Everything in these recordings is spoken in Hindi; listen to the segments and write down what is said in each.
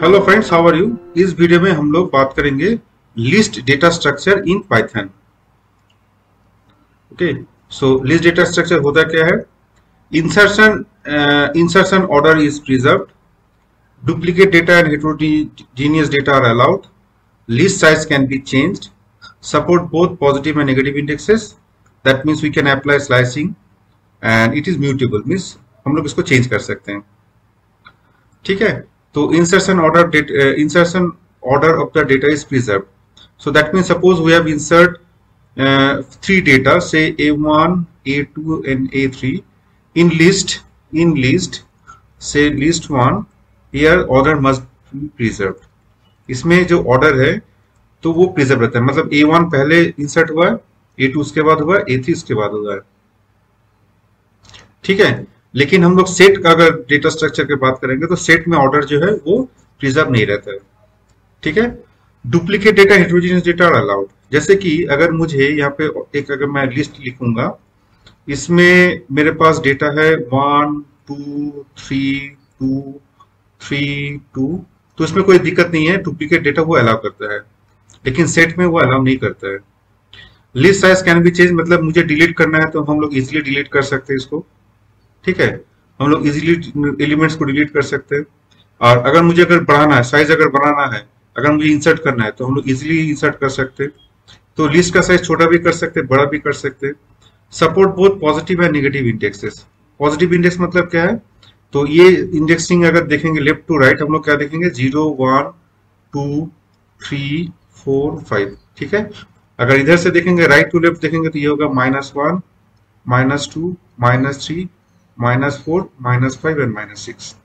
Hello friends, how are you. इस वीडियो में हम लोग बात करेंगे list data structure in Python. Okay, so list data structure होता क्या है। Insertion order is preserved, duplicate data and heterogeneous data are allowed, list size can be changed, support both positive and negative indexes, that means we can apply slicing, and it is mutable, means हम लोग इसको चेंज कर सकते हैं। ठीक है, तो insertion order of the data is preserved. So that means suppose we have insert three data, say A1, A2 and A3 in list, say list 1, here order must be preserved। इसमें जो ऑर्डर है तो वो प्रिजर्व रहता है, मतलब A1 पहले इंसर्ट हुआ है, A2 उसके बाद हुआ है, A3 उसके बाद हुआ है। ठीक है, लेकिन हम लोग सेट का अगर डेटा स्ट्रक्चर की बात करेंगे तो सेट में ऑर्डर जो है वो प्रिजर्व नहीं रहता है। ठीक है, duplicate data heterogeneous data are allowed. जैसे कि अगर मुझे यहाँ पे अगर मैं लिस्ट लिखूंगा, इसमें मेरे पास डेटा है 1 2 3 2 3 2, तो इसमें कोई दिक्कत नहीं है, डुप्लीकेट डेटा वो अलाउ करता है, लेकिन सेट में वो अलाउ नहीं करता है। List size can be change, मतलब मुझे डिलीट करना है तो हम लोग इजिली डिलीट कर सकते हैं इसको। ठीक है, हम लोग इजिली एलिमेंट्स को डिलीट कर सकते हैं। और अगर मुझे बढ़ाना है, साइज अगर बढ़ाना है, अगर मुझे इंसर्ट करना है तो हम लोग इजिली इंसर्ट कर सकते हैं। तो लिस्ट का साइज छोटा भी कर सकते हैं, बड़ा भी कर सकते हैं। Support both positive and negative indexes. Positive index मतलब क्या है, तो ये इंडेक्सिंग अगर देखेंगे लेफ्ट टू राइट, हम लोग क्या देखेंगे 0 1 2 3 4 5। ठीक है, अगर इधर से देखेंगे राइट टू लेफ्ट देखेंगे तो ये होगा -1 -2 -3 -4 -5 एंड -6।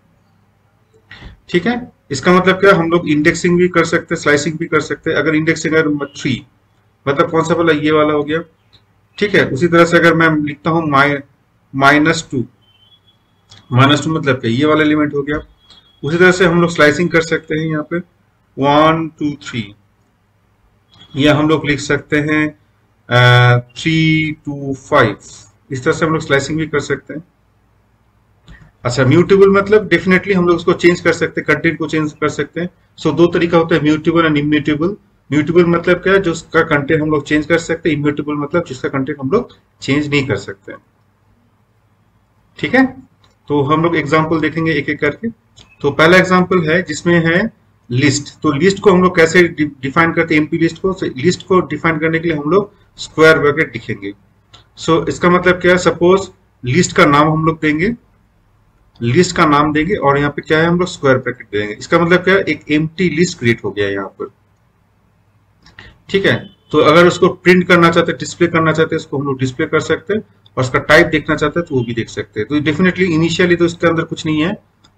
ठीक है, इसका मतलब क्या, हम लोग इंडेक्सिंग भी कर सकते हैं, स्लाइसिंग भी कर सकते हैं। अगर इंडेक्सिंग अगर 3 मतलब कौन सा वाला, ये वाला हो गया। ठीक है, उसी तरह से अगर मैं लिखता हूं -2 मतलब क्या, ये वाला एलिमेंट हो गया। उसी तरह से हम लोग स्लाइसिंग कर सकते हैं, यहाँ पे 1 2 3, या हम लोग लिख सकते हैं 3 2 5। इस तरह से हम लोग स्लाइसिंग भी कर सकते हैं। अच्छा, म्यूटेबल मतलब डेफिनेटली हम लोग उसको चेंज कर सकते हैं, कंटेंट को चेंज कर सकते हैं। सो दो तरीका होता है, म्यूटेबल एंड इम्यूटेबल। म्यूटेबल मतलब क्या है, जो उसका कंटेंट हम लोग चेंज कर सकते हैं। इम्यूटेबल मतलब जिसका कंटेंट हम लोग चेंज नहीं कर सकते। ठीक है, तो हम लोग एग्जांपल देखेंगे एक एक करके। तो पहला एग्जांपल है जिसमें है लिस्ट। तो लिस्ट को हम लोग कैसे डिफाइन करते हैं, एमपी लिस्ट को। लिस्ट को डिफाइन करने के लिए हम लोग स्क्वायर ब्रैकेट लिखेंगे। सो इसका मतलब क्या है, सपोज लिस्ट का नाम हम लोग देंगे, लिस्ट का नाम देंगे और यहाँ पे क्या है, हम लोग स्क्वायर ब्रैकेट देंगे। इसका मतलब क्या है, एक एम्प्टी लिस्ट क्रिएट हो गया है यहाँ पर। ठीक है, तो अगर उसको प्रिंट करना चाहते हैं, डिस्प्ले करना चाहते हैं, इसको हम लोग डिस्प्ले कर सकते हैं। और उसका टाइप देखना चाहते हैं तो वो भी देख सकते हैं। तो डेफिनेटली इनिशियली तो इसके अंदर कुछ नहीं है,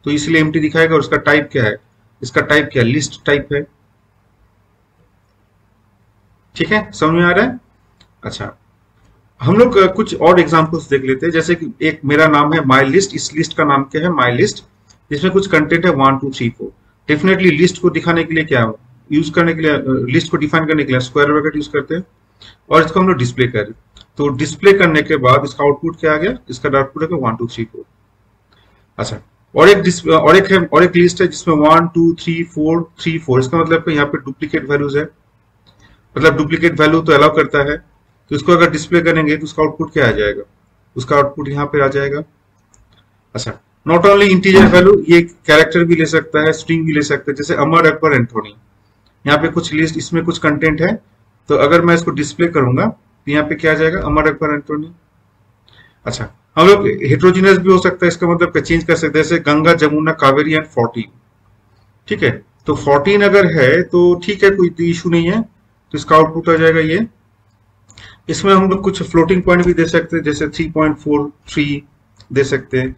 तो इसलिए एम्प्टी दिखाएगा। और उसका टाइप क्या है, इसका टाइप क्या है, लिस्ट टाइप है। ठीक है, समझ में आ रहा है। अच्छा, हम लोग कुछ और एग्जांपल्स देख लेते हैं। जैसे कि एक मेरा नाम है माई लिस्ट, इस लिस्ट का नाम क्या है, माई लिस्ट, जिसमें कुछ कंटेंट है 1 2 3 4। डेफिनेटली लिस्ट को दिखाने के लिए क्या यूज करने के लिए, लिस्ट को डिफाइन करने के लिए स्क्वायर ब्रैकेट यूज करते हैं और इसको हम लोग डिस्प्ले करें। तो डिस्प्ले करने के बाद इसका आउटपुट क्या आ गया, इसका आउटपुट है 1 2 3 4। अच्छा, और एक लिस्ट है जिसमें 1 2 3 4 3 4। इसका मतलब यहाँ पे डुप्लीकेट वैल्यूज है, मतलब डुप्लीकेट वैल्यू तो अलाउ करता है। तो इसको अगर डिस्प्ले करेंगे तो उसका आउटपुट क्या आ जाएगा, उसका आउटपुट यहाँ पे आ जाएगा। अच्छा, नॉट ओनली इंटीजर वैल्यू, ये कैरेक्टर भी ले सकता है, स्ट्रिंग भी ले सकता है। जैसे अमर अकबर एंथोनी, यहाँ पे कुछ लिस्ट, इसमें कुछ कंटेंट है, तो अगर मैं इसको डिस्प्ले करूंगा तो यहाँ पे क्या आ जाएगा, अमर अकबर एंथोनी। अच्छा, हम लोग हेटेरोजेनियस भी हो सकता है, इसका मतलब चेंज कर सकते हैं। जैसे गंगा जमुना कावेरी एंड 14। ठीक है, तो 14 अगर है तो ठीक है, कोई इशू नहीं है, तो इसका आउटपुट आ जाएगा ये। इसमें हम लोग कुछ फ्लोटिंग पॉइंट भी दे सकते हैं, जैसे 3.43 दे सकते हैं,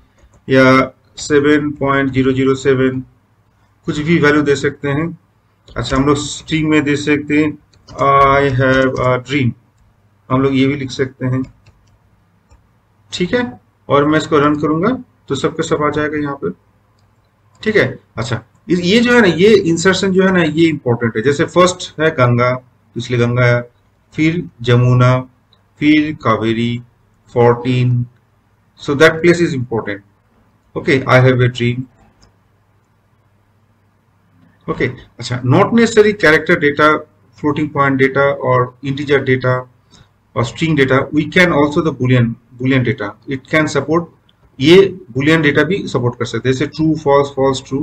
या 7.007, कुछ भी वैल्यू दे सकते हैं। अच्छा, हम लोग स्ट्रिंग में दे सकते हैं आई हैव अ ड्रीम, हम लोग ये भी लिख सकते हैं। ठीक है, और मैं इसको रन करूंगा तो सबके सब आ जाएगा यहाँ पे। ठीक है, अच्छा, ये जो है ना, ये इंसर्शन जो है ना, ये इंपॉर्टेंट है। जैसे फर्स्ट है गंगा, इसलिए गंगा है, फिर जमुना, फिर Kaveri, 14, so that place is important. Okay, I have a dream, okay अच्छा, not necessary character data, floating point data और इंटीजर डेटा और string data, we can also the boolean boolean data, it can support, ये बुलियन डेटा भी सपोर्ट कर सकते हैं, जैसे ट्रू फॉल्स फॉल्स ट्रू।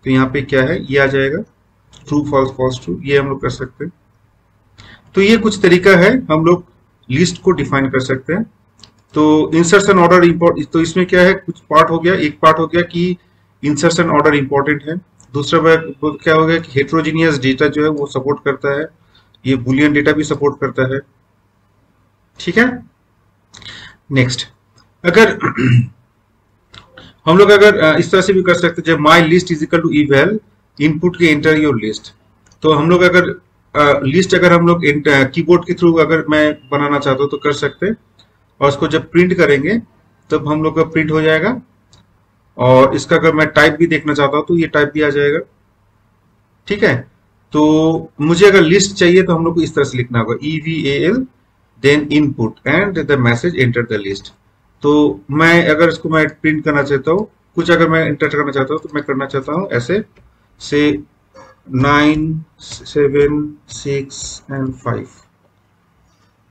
तो यहाँ पे क्या है, ये आ जाएगा ट्रू फॉल्स फॉल्स ट्रू, ये हम लोग कर सकते हैं। तो ये कुछ तरीका है, हम लोग लिस्ट को डिफाइन कर सकते हैं। तो इंसर्शन ऑर्डर इम्पोर्ट, तो इसमें क्या है, कुछ पार्ट हो गया, एक पार्ट हो गया कि इंसर्शन ऑर्डर इंपॉर्टेंट है, दूसरा क्या हो गया कि हेट्रोजीनियस डेटा जो है वो सपोर्ट करता है, ये बुलियन डेटा भी सपोर्ट करता है। ठीक है, नेक्स्ट अगर हम लोग अगर इस तरह से भी कर सकते हैं, जब my list is equal to eval input के एंटर योर लिस्ट, तो हम लोग अगर लिस्ट अगर हम लोग कीबोर्ड के थ्रू अगर मैं बनाना चाहता हूँ तो कर सकते हैं, और उसको जब प्रिंट करेंगे तब हम लोग का प्रिंट हो जाएगा, और इसका अगर मैं टाइप भी देखना चाहता हूँ तो ये टाइप भी आ जाएगा। ठीक है, तो मुझे अगर लिस्ट चाहिए तो हम लोग को इस तरह से लिखना होगा EVAL then input and the message enter the list. तो मैं अगर इसको मैं प्रिंट करना चाहता हूँ, कुछ अगर मैं एंटर करना चाहता हूँ तो मैं करना चाहता हूँ ऐसे से 9 7 6 एंड 5,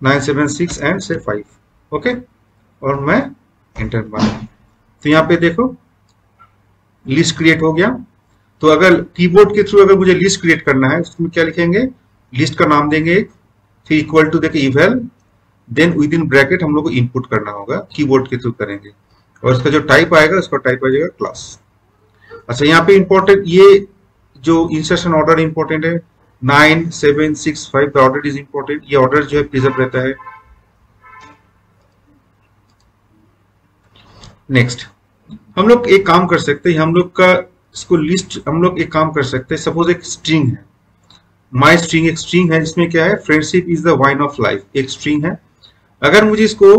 9 7 6 एंड से 5, ओके, और मैं एंटर मारूंगा। तो यहाँ पे देखो लिस्ट क्रिएट हो गया। तो अगर कीबोर्ड के थ्रू अगर मुझे लिस्ट क्रिएट करना है, उसमें क्या लिखेंगे, लिस्ट का नाम देंगे, फिर इक्वल टू देके eval, then with in bracket हम लोग को इनपुट करना होगा, कीबोर्ड के थ्रू करेंगे, और इसका जो टाइप आएगा उसका टाइप आ जाएगा क्लास। अच्छा, यहाँ पे इंपॉर्टेंट, ये जो इंसर्शन ऑर्डर इंपॉर्टेंट है, 9 7 6 5 द ऑर्डर इज इंपॉर्टेंट, ये ऑर्डर जो है प्रिजर्व रहता है। नेक्स्ट हम लोग एक काम कर सकते हैं, हम लोग का इसको लिस्ट हम लोग एक काम कर सकते हैं, सपोज एक स्ट्रिंग है, माई स्ट्रिंग एक स्ट्रिंग है जिसमें क्या है, friendship is the wine of life, एक स्ट्रिंग है। अगर मुझे इसको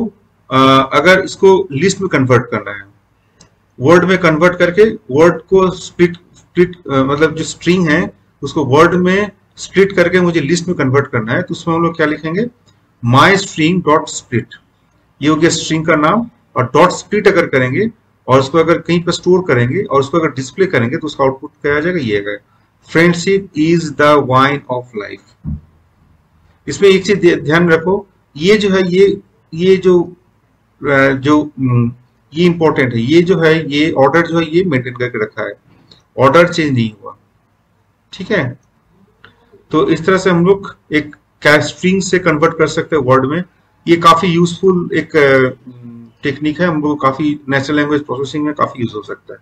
अगर इसको लिस्ट में कन्वर्ट करना है, वर्ड में कन्वर्ट करके वर्ड को स्प्लिट मतलब जो स्ट्रिंग है उसको वर्ड में स्प्लिट करके मुझे लिस्ट में कन्वर्ट करना है, तो उसमें हम लोग क्या लिखेंगे, माई स्ट्रिंग डॉट स्प्लिट, ये हो गया स्ट्रिंग का नाम, और डॉट स्प्लिट अगर करेंगे और उसको अगर कहीं पर स्टोर करेंगे और उसको अगर डिस्प्ले करेंगे तो उसका आउटपुट क्या आ जाएगा, ये आएगा, friendship is the wine of life. इसमें एक चीज ध्यान रखो, ये जो है ये ये इंपॉर्टेंट है, ये जो है ये ऑर्डर जो है ये मेंटेन करके रखा है, ऑर्डर चेंज नहीं हुआ। ठीक है, तो इस तरह से हम लोग एक स्ट्रिंग से कन्वर्ट कर सकते हैं वर्ड में, ये काफी यूजफुल एक टेक्निक है, हमको काफी नेचुरल लैंग्वेज प्रोसेसिंग में काफी यूज हो सकता है।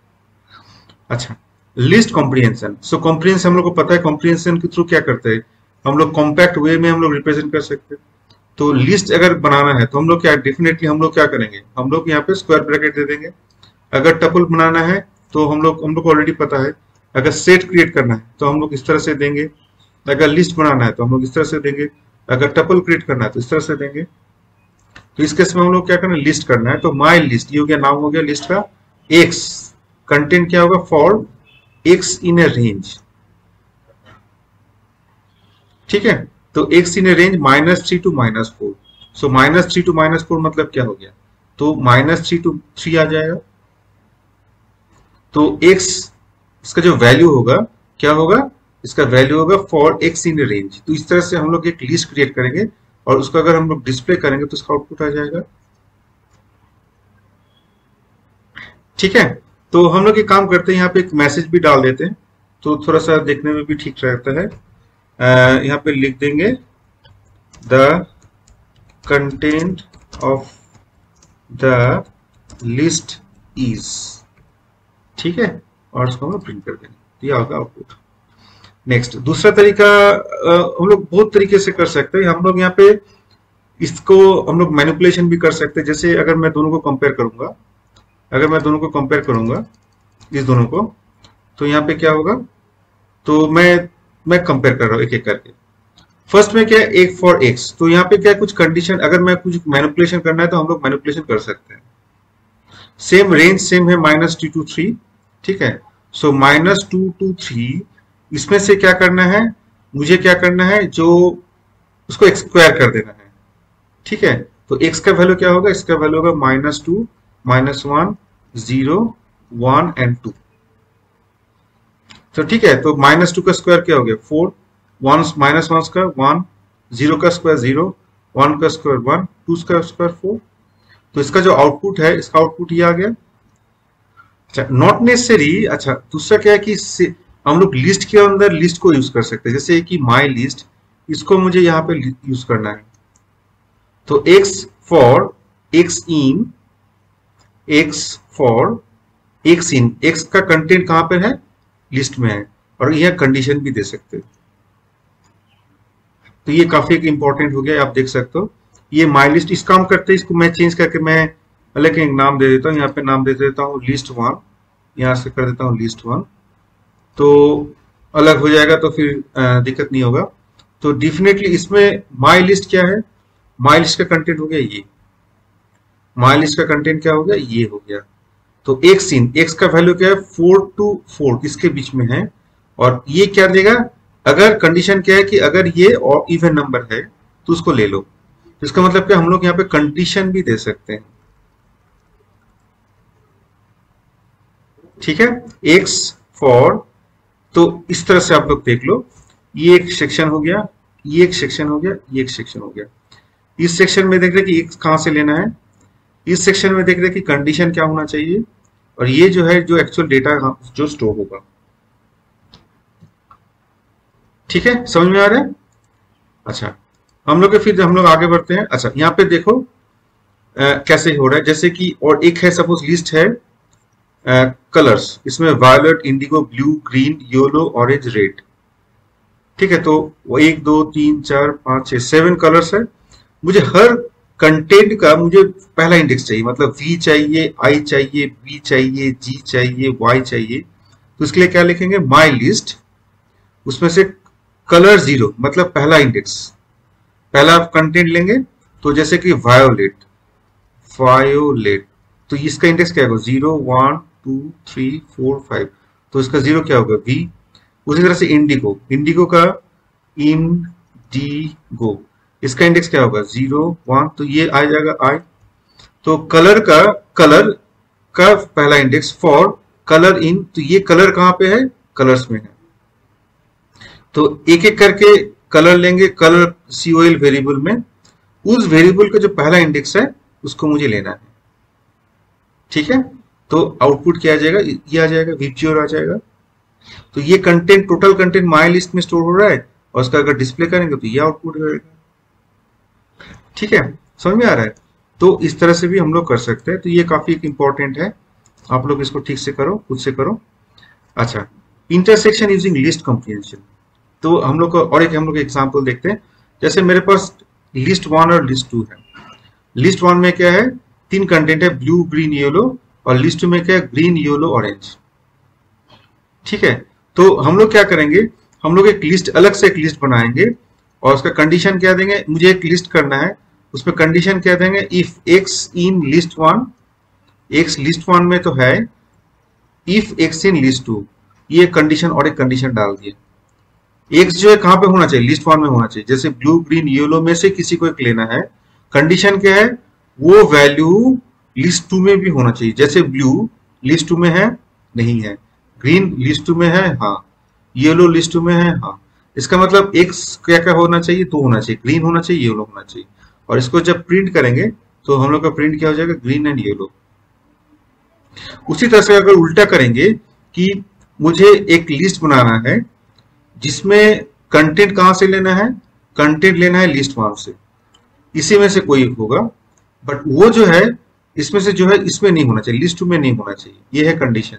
अच्छा, लिस्ट कॉम्प्रिहेंशन, सो कॉम्प्रिहेंशन हम लोग को पता है, कॉम्प्रिहेंशन के थ्रू क्या करते हैं, हम लोग कॉम्पैक्ट वे में हम लोग रिप्रेजेंट कर सकते हैं। तो लिस्ट अगर बनाना है तो हम लोग क्या, डेफिनेटली हम लोग क्या करेंगे, हम लोग यहाँ पे स्क्वायर ब्रैकेट दे देंगे। अगर टपल बनाना है तो हम लोग को ऑलरेडी पता है, अगर सेट क्रिएट करना है तो हम लोग इस तरह से देंगे, अगर लिस्ट बनाना है तो हम लोग इस तरह से देंगे, अगर टपल क्रिएट करना है तो इस तरह से देंगे। तो इस केस में हम लोग क्या करना है, लिस्ट करना है, तो माई लिस्ट, ये हो गया नाम हो गया लिस्ट का, एक्स कंटेंट क्या होगा, for x in A range. ठीक है, तो x in A range -3 to -4, so -3 to -4 मतलब क्या हो गया, तो -3 to 3 आ जाएगा। तो x इसका जो वैल्यू होगा क्या होगा, इसका वैल्यू होगा for x in A range. तो इस तरह से हम लोग एक लिस्ट क्रिएट करेंगे और उसको अगर हम लोग डिस्प्ले करेंगे तो उसका आउटपुट आ जाएगा। ठीक है, तो हम लोग एक काम करते हैं, यहाँ पे एक मैसेज भी डाल देते हैं तो थोड़ा सा देखने में भी ठीक रहता है। यहाँ पे लिख देंगे the content of the list is, ठीक है, और उसको हम प्रिंट कर देंगे, दिया होगा आउटपुट। नेक्स्ट दूसरा तरीका हम लोग बहुत तरीके से कर सकते हैं, हम लोग यहाँ पे इसको हम लोग मैनिपुलेशन भी कर सकते हैं। जैसे अगर मैं दोनों को कंपेयर करूंगा, इस दोनों को, तो यहाँ पे क्या होगा, तो मैं कंपेयर कर रहा हूँ एक एक करके। फर्स्ट में क्या है, एक फॉर एक्स, तो यहाँ पे क्या है, कुछ कंडीशन अगर मैं कुछ मैनिपुलेशन करना है तो हम लोग मैनिपुलेशन कर सकते हैं। सेम रेंज सेम है -2 to 3, ठीक है, सो -2 to 3, इसमें से क्या करना है, मुझे क्या करना है, जो उसको स्क्वायर कर देना है। ठीक है, तो x का वैल्यू क्या होगा, इसका वैल्यू होगा -2 -1 0 1 एंड 2। तो ठीक है, तो -2 का स्क्वायर क्या हो गया 4, -1 स्क्वायर 1, 0 का स्क्वायर 0, 1 का स्क्वायर 1, 2 का स्क्वायर 4। तो इसका जो आउटपुट है, इसका आउटपुट ये आ गया। अच्छा, नॉट नेसेसरी। अच्छा, दूसरा क्या है कि हम लोग लिस्ट के अंदर लिस्ट को यूज कर सकते हैं, जैसे कि माई लिस्ट, इसको मुझे यहाँ पे यूज करना है। तो x for x in, x for x in, x का कंटेंट कहां पर है, लिस्ट में है, और यह कंडीशन भी दे सकते हैं। तो ये काफी इंपॉर्टेंट हो गया, आप देख सकते हो। ये माई लिस्ट इस काम करते हैं, इसको मैं चेंज करके मैं अलग एक नाम दे देता हूँ। यहाँ पे नाम दे देता हूँ लिस्ट 1, यहाँ से कर देता हूँ लिस्ट 1, तो अलग हो जाएगा, तो फिर दिक्कत नहीं होगा। तो डेफिनेटली इसमें माई लिस्ट क्या है, माई लिस्ट का कंटेंट हो गया ये, माई लिस्ट का कंटेंट क्या हो गया, ये हो गया। तो एक्स इन, एक्स का वैल्यू क्या है 4 to 4 इसके बीच में है, और ये क्या देगा, अगर कंडीशन क्या है कि अगर ये और इवन नंबर है तो उसको ले लो। तो इसका मतलब क्या, हम लोग यहाँ पे कंडीशन भी दे सकते हैं। ठीक है, एक्स फॉर, तो इस तरह से आप लोग देख लो, ये एक सेक्शन हो गया, ये एक सेक्शन हो गया, ये एक सेक्शन हो गया। इस सेक्शन में देख रहे कि एक्स कहां से लेना है, इस सेक्शन में देख रहे कि कंडीशन क्या होना चाहिए, और ये जो है जो एक्चुअल डेटा जो स्टोर होगा। ठीक है, समझ में आ रहा है। अच्छा, हम लोग फिर हम लोग आगे बढ़ते हैं। अच्छा, यहाँ पे देखो कैसे हो रहा है, जैसे कि और एक है सपोज लिस्ट है कलर्स, इसमें violet, indigo, blue, green, yellow, orange, red. ठीक है, तो वो 1 2 3 4 5 6 7 कलर्स है। मुझे हर कंटेंट का मुझे पहला इंडेक्स चाहिए, मतलब V चाहिए, I चाहिए, B चाहिए, G चाहिए, Y चाहिए। तो इसके लिए क्या लिखेंगे, माई लिस्ट, उसमें से कलर 0 मतलब पहला इंडेक्स, पहला कंटेंट लेंगे। तो जैसे कि वायोलेट, वायोलेट, तो इसका इंडेक्स क्या होगा 0 1 2 3 4 5, तो इसका 0 क्या होगा V। उसी तरह से इंडिगो, इंडिगो का इंडिगो, इसका इंडेक्स क्या होगा 0 1, तो ये आ जाएगा I। तो कलर का पहला इंडेक्स फॉर कलर इन, तो ये कलर कहां पे है, कलर्स में है। तो एक एक करके कलर लेंगे, कलर COL वेरिएबल में, उस वेरिएबल का जो पहला इंडेक्स है उसको मुझे लेना है। ठीक है, तो आउटपुट क्या आ जाएगा, ये आ जाएगा, VGOR आ जाएगा। तो ये content, total content my list में स्टोर हो रहा है, और उसका अगर डिस्प्ले करेंगे तो ये आउटपुट होगा। ठीक है, समझ में आ रहा है। तो इस तरह से भी हम लोग कर सकते हैं। तो ये काफी इंपॉर्टेंट है, आप लोग इसको ठीक से करो, खुद से करो। अच्छा, इंटरसेक्शन यूजिंग लिस्ट कॉम्प्रिहेंशन, तो हम लोग और एक हम लोग एग्जांपल देखते हैं। जैसे मेरे पास लिस्ट 1 और लिस्ट 2 है। लिस्ट 1 में क्या है, 3 कंटेंट है, ब्लू, ग्रीन, येलो, और लिस्ट 2 में क्या है, ग्रीन, येलो, ऑरेंज। ठीक है, तो हम लोग क्या करेंगे, हम लोग एक लिस्ट, अलग से एक लिस्ट बनाएंगे, और उसका कंडीशन क्या देंगे, मुझे एक लिस्ट करना है, उसमें कंडीशन क्या देंगे, if x in list 1, x list 1 में तो है, इफ एक्स इन लिस्ट 2, ये कंडीशन और एक कंडीशन डाल दिए। एक्स जो है कहां पे होना चाहिए, लिस्ट 1 में होना चाहिए। जैसे ब्लू, ग्रीन, येलो में से किसी को एक लेना है, कंडीशन क्या है, वो वैल्यू लिस्ट 2 में भी होना चाहिए। जैसे ब्लू लिस्ट 2 में है, नहीं है, ग्रीन लिस्ट 2 में है, हाँ, येलो लिस्ट 2 में है, हाँ। इसका मतलब एक्स क्या क्या होना चाहिए, 2 होना चाहिए, ग्रीन होना चाहिए, येलो होना चाहिए। और इसको जब प्रिंट करेंगे तो हम लोग का प्रिंट क्या हो जाएगा, ग्रीन एंड येलो। उसी तरह से अगर उल्टा करेंगे कि मुझे एक लिस्ट बनाना है जिसमें कंटेंट कहां से लेना है, कंटेंट लेना है लिस्ट 1 से, इसी में से कोई एक होगा, बट वो जो है इसमें से जो है इसमें नहीं होना चाहिए, लिस्ट 2 में नहीं होना चाहिए। ये है कंडीशन,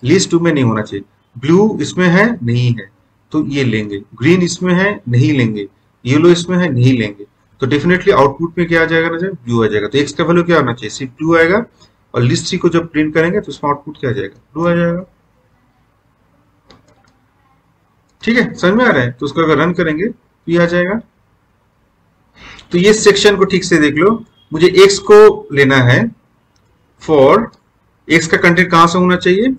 लिस्ट 2 में नहीं होना चाहिए। ब्लू इसमें है, नहीं है, तो ये लेंगे। ग्रीन इसमें है, नहीं लेंगे। येलो इसमें है, नहीं लेंगे। तो डेफिनेटली आउटपुट में क्या आ जाएगा ना, ब्लू आ जाएगा। तो एक्स का वैल्यू क्या होना चाहिए, सिर्फ ब्लू आएगा, और लिस्ट 3 को जब प्रिंट करेंगे तो उसमें आउटपुट क्या आ जाएगा, ब्लू आ जाएगा। ठीक है, समझ में आ रहा है। तो उसको अगर रन करेंगे तो ये आ जाएगा। तो ये सेक्शन को ठीक से देख लो, मुझे एक्स को लेना है, फॉर एक्स का कंटेंट कहां से होना चाहिए,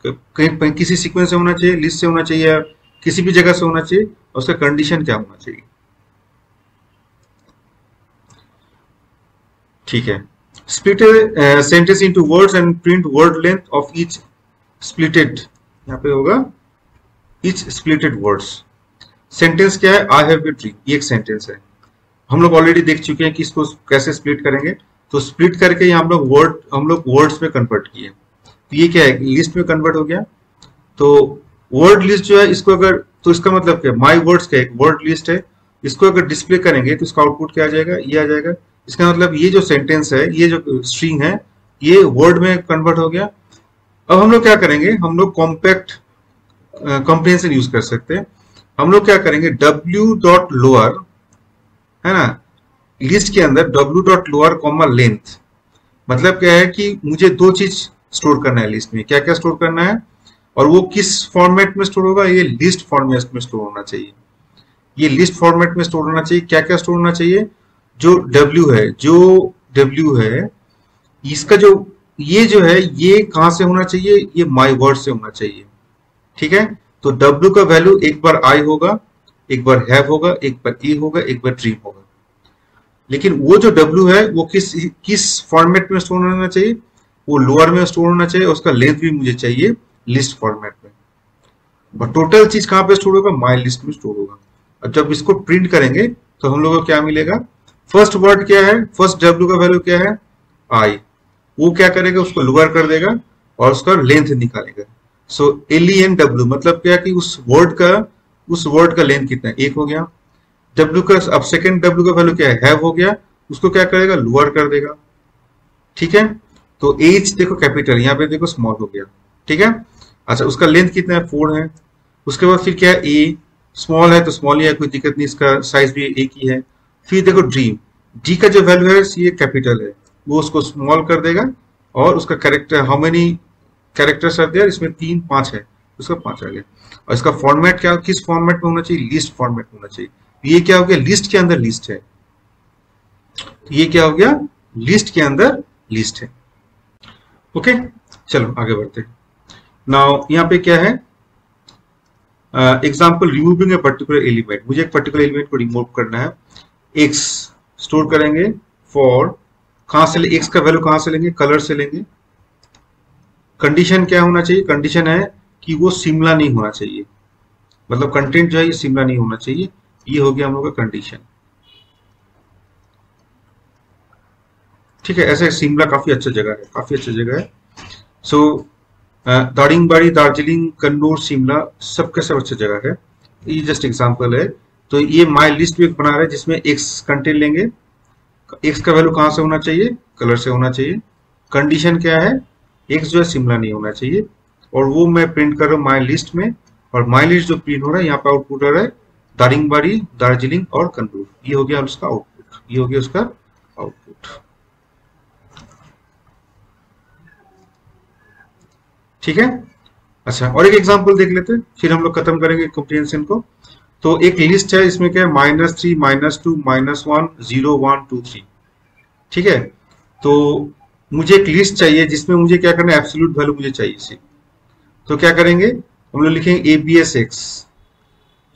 कहीं किसी सीक्वेंस से होना चाहिए, लिस्ट से होना चाहिए, या किसी भी जगह से होना चाहिए, और उसका कंडीशन क्या होना चाहिए। ठीक है, split sentence into words and print word length of each splitted, यहाँ पे होगा इच स्प्लिटेड वर्ड्स। सेंटेंस क्या है, आई हैव ए ड्रीम, ये एक सेंटेंस है। हम लोग ऑलरेडी देख चुके हैं कि इसको कैसे स्प्लिट करेंगे। तो स्प्लिट करके यहाँ हम लोग वर्ड्स में कन्वर्ट किए। तो ये क्या है, लिस्ट में कन्वर्ट हो गया। तो वर्ड लिस्ट जो है इसको अगर, तो इसका मतलब क्या, माई वर्ड्स का एक वर्ड लिस्ट है, इसको अगर डिस्प्ले करेंगे तो इसका आउटपुट क्या आ जाएगा, ये आ जाएगा। इसका मतलब ये जो सेंटेंस है, ये जो स्ट्रिंग है, ये वर्ड में कन्वर्ट हो गया। अब हम लोग क्या करेंगे, हम लोग कॉम्पैक्ट कंप्रिहेंशन यूज कर सकते हैं। हम लोग क्या करेंगे, डब्ल्यू डॉट लोअर, है ना, लिस्ट के अंदर W dot lower comma length, मतलब क्या है कि मुझे दो चीज स्टोर करना है लिस्ट में। क्या क्या स्टोर करना है और वो किस फॉर्मेट में स्टोर होगा, ये लिस्ट फॉर्मेट में स्टोर होना चाहिए। ये लिस्ट फॉर्मेट में स्टोर होना चाहिए। क्या क्या स्टोर होना चाहिए, जो डब्ल्यू है इसका जो ये जो है, ये कहां से होना चाहिए, ये माई वर्ड से होना चाहिए। ठीक है, तो डब्ल्यू का वैल्यू एक बार आई होगा, एक बार हैव होगा, एक बार ई होगा, एक बार ड्रीम होगा। लेकिन वो जो डब्ल्यू है वो किस फॉर्मेट में स्टोर होना चाहिए, वो लोअर में स्टोर होना चाहिए। उसका लेंथ भी मुझे चाहिए लिस्ट फॉर्मेट में। बट टोटल चीज कहां पे स्टोर होगा, माई लिस्ट में स्टोर होगा। अब जब इसको प्रिंट करेंगे तो हम लोग को क्या मिलेगा, फर्स्ट वर्ड क्या है, फर्स्ट डब्ल्यू का वैल्यू क्या है, आई। वो क्या करेगा, उसको लोअर कर देगा और उसका लेंथ निकालेगा। सो LENW मतलब क्या कि उस वर्ड का लेंथ कितना है, एक हो गया। डब्ल्यू का, अब सेकेंड डब्ल्यू का वैल्यू क्या है, हैव हो गया, उसको क्या करेगा, लोअर कर देगा। ठीक है, तो एच देखो कैपिटल, यहाँ पे देखो स्मॉल हो गया। ठीक है, अच्छा उसका लेंथ कितना है, 4 है। उसके बाद फिर क्या है, ए स्मॉल है तो स्मॉल ही है, कोई दिक्कत नहीं, इसका साइज भी एक ही है। फिर देखो ड्रीम, डी का जो वैल्यू है ये कैपिटल है, वो उसको स्मॉल कर देगा। और उसका character, how many characters are there, इसमें 3 5 है, उसका 5 आ गया। और इसका फॉर्मेट क्या, किस फॉर्मेट में होना चाहिए, लिस्ट फॉर्मेट में होना चाहिए। ये क्या हो गया, लिस्ट के अंदर लिस्ट है। ये क्या हो गया, लिस्ट के अंदर लिस्ट है। ओके, चलो आगे बढ़ते हैं। नाउ यहाँ पे क्या है, example removing a particular element. मुझे एक पर्टिकुलर एलिमेंट को रिमूव करना है। एक्स स्टोर करेंगे फॉर, कहां से, एक्स का वैल्यू कहां से लेंगे, कलर से लेंगे। कंडीशन क्या होना चाहिए, कंडीशन है कि वो शिमला नहीं होना चाहिए, मतलब कंटेंट जो है ये शिमला नहीं होना चाहिए। ये हो गया हम लोग का कंडीशन। ठीक है, ऐसे शिमला काफी अच्छा जगह है, काफी अच्छा जगह है। सो दारिंगबाड़ी, दार्जिलिंग, कन्नौज, शिमला सबके सब अच्छी जगह है। ये जस्ट एग्जांपल है। तो ये माई लिस्ट भी बना रहा है जिसमें एक्स कंटेंट लेंगे। एक्स का वैल्यू कहां से होना चाहिए, कलर से होना चाहिए। कंडीशन क्या है, एक्स जो है शिमला नहीं होना चाहिए। और वो मैं प्रिंट कर रहा हूँ माई लिस्ट में। और माई लिस्ट जो प्रिंट हो रहा है, यहाँ पे आउटपुट हो रहा है दारिंगबाड़ी, दार्जिलिंग और कन्नौज। ये हो गया उसका आउटपुट, ये हो गया उसका आउटपुट। ठीक है, अच्छा और एक एग्जांपल देख लेते हैं, फिर हम लोग खत्म करेंगे कॉम्प्रिहेंशन को। तो एक लिस्ट है, इसमें क्या है, -3, -2, -1, 0, 1, 2, 3। ठीक है, तो मुझे एक लिस्ट चाहिए जिसमें मुझे क्या करना है, एब्सोल्यूट वैल्यू मुझे चाहिए इसी। तो क्या करेंगे, हम लोग लिखेंगे ABSX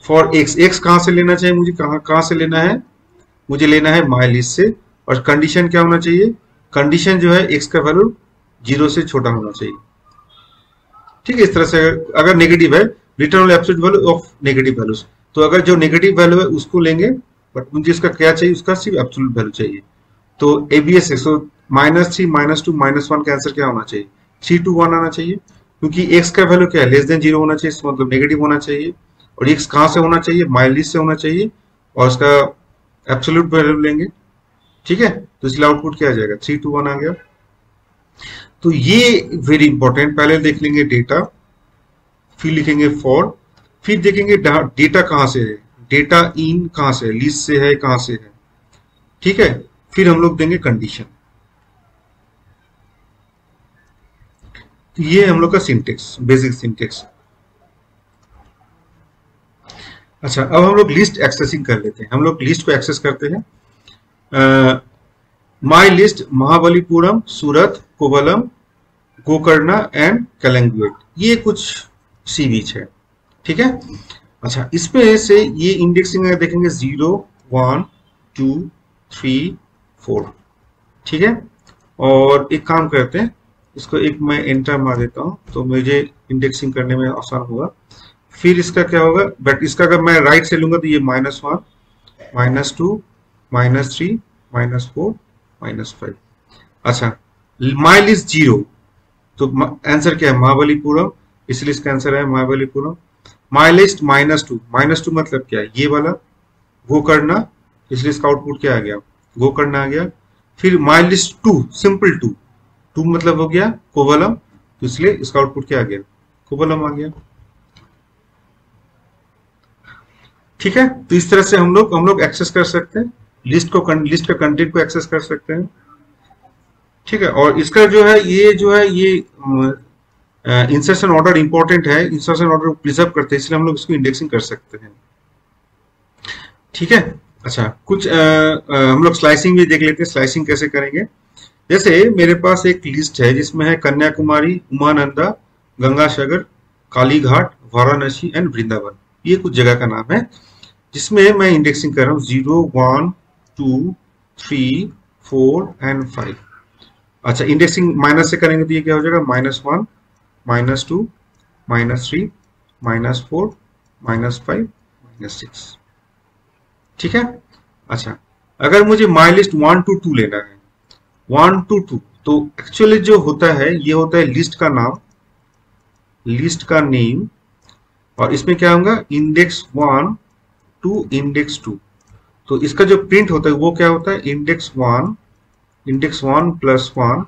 फॉर एक्स। एक्स कहां से लेना चाहिए मुझे, कहां से लेना है, मुझे लेना है माई लिस्ट से। और कंडीशन क्या होना चाहिए, कंडीशन जो है एक्स का वैल्यू 0 से छोटा होना चाहिए। ठीक है, इस तरह से अगर नेगेटिव है, return absolute value of negative values. तो अगर जो नेगेटिव वैल्यू है उसको लेंगे, बट मुझे इसका क्या चाहिए, उसका सिर्फ एब्सोल्यूट वैल्यू चाहिए। तो ABSX, तो -3, -2, -1 का आंसर क्या होना चाहिए, 3 to 1 आना चाहिए। क्योंकि एक्स का वैल्यू क्या है, लेस देन 0 होना चाहिए, मतलब नेगेटिव होना चाहिए। और एक्स कहां से होना चाहिए, माई लिस्ट से होना चाहिए। और उसका एब्सोल्यूट वैल्यू लेंगे। ठीक है, तो इसलिए आउटपुट क्या आ जाएगा, 3 to 1 आ गया। तो ये वेरी इंपॉर्टेंट, पहले देख लेंगे डेटा, फिर लिखेंगे फॉर, फिर देखेंगे डेटा कहां से है, डेटा इन कहां से है, लिस्ट से है, कहां से है। ठीक है, फिर हम लोग देंगे कंडीशन। तो ये हम लोग का सिंटेक्स, बेसिक सिंटेक्स। अच्छा, अब हम लोग लिस्ट एक्सेसिंग कर लेते हैं। हम लोग लिस्ट को एक्सेस करते हैं। My list Mahabalipuram, Surat, Kovalam, Gokarna and Calangute, ये कुछ सी बीच है। ठीक है, अच्छा इसमें से ये इंडेक्सिंग देखेंगे 0, 1, 2, 3, 4। ठीक है, और एक काम करते हैं, इसको एक मैं एंटर मार देता हूं तो मुझे इंडेक्सिंग करने में आसान होगा। फिर इसका क्या होगा, बट इसका अगर मैं राइट से लूंगा तो ये -1, -2, -3, -4, -5। अच्छा, माई लिस्ट 0, तो आंसर क्या है, महाबलीपुरम, इसलिए इसका आंसर है महाबलीपुरम। माई लिस्ट -2, -2 मतलब क्या है, ये वाला गोकर्णा, इसलिए इसका आउटपुट क्या आ गया, गोकर्णा आ गया। फिर माई लिस्ट 2, सिंपल 2, 2 मतलब हो गया कोवलम, तो इसलिए इसका आउटपुट क्या आ गया, कोवलम आ गया। ठीक है, तो इस तरह से हम लोग एक्सेस कर सकते हैं लिस्ट का कंटेंट को एक्सेस कर सकते हैं। ठीक है, और इसका जो है ये इंसर्शन ऑर्डर इंपॉर्टेंट है, इंसर्शन ऑर्डर को प्रिजर्व करते हैं, इसलिए हम लोग इसको इंडेक्सिंग कर सकते हैं। ठीक है, अच्छा कुछ हम लोग स्लाइसिंग भी देख लेते हैं, स्लाइसिंग कैसे करेंगे। जैसे मेरे पास एक लिस्ट है जिसमें है कन्याकुमारी, उमानंदा, गंगासागर, कालीघाट, वाराणसी एंड वृंदावन, ये कुछ जगह का नाम है जिसमें मैं इंडेक्सिंग कर रहा हूँ 0, 1, 2, 3, 4 एंड 5। अच्छा, इंडेक्सिंग माइनस से करेंगे तो ये क्या हो जाएगा, -1, -2, -3, -4, -5, -6। ठीक है, अच्छा अगर मुझे माई लिस्ट 1 to 2 लेना है, 1 to 2, तो एक्चुअली जो होता है ये होता है लिस्ट का नाम, लिस्ट का नेम, और इसमें क्या होगा, इंडेक्स 1 to इंडेक्स 2। तो इसका जो प्रिंट होता है वो क्या होता है, इंडेक्स 1 + 1,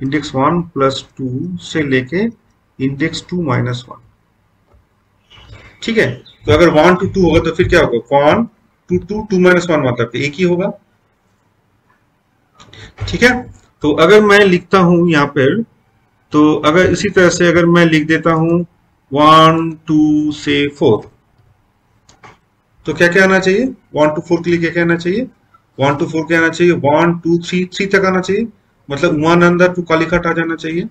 इंडेक्स 1 + 2 से लेके इंडेक्स 2 - 1। ठीक है, तो अगर 1 to 2 होगा तो फिर क्या होगा, 1 to 2, 2 - 1 मतलब एक ही होगा। ठीक है, तो अगर मैं लिखता हूं यहाँ पर, तो अगर इसी तरह से अगर मैं लिख देता हूं 1 2 से 4, तो क्या क्या आना चाहिए, 1 to 4 के लिए क्या क्या आना चाहिए, 1 to 4 क्या आना चाहिए, 1 2 3 तक आना चाहिए, मतलब उमानंदा टू कालीघाट आ जाना चाहिए।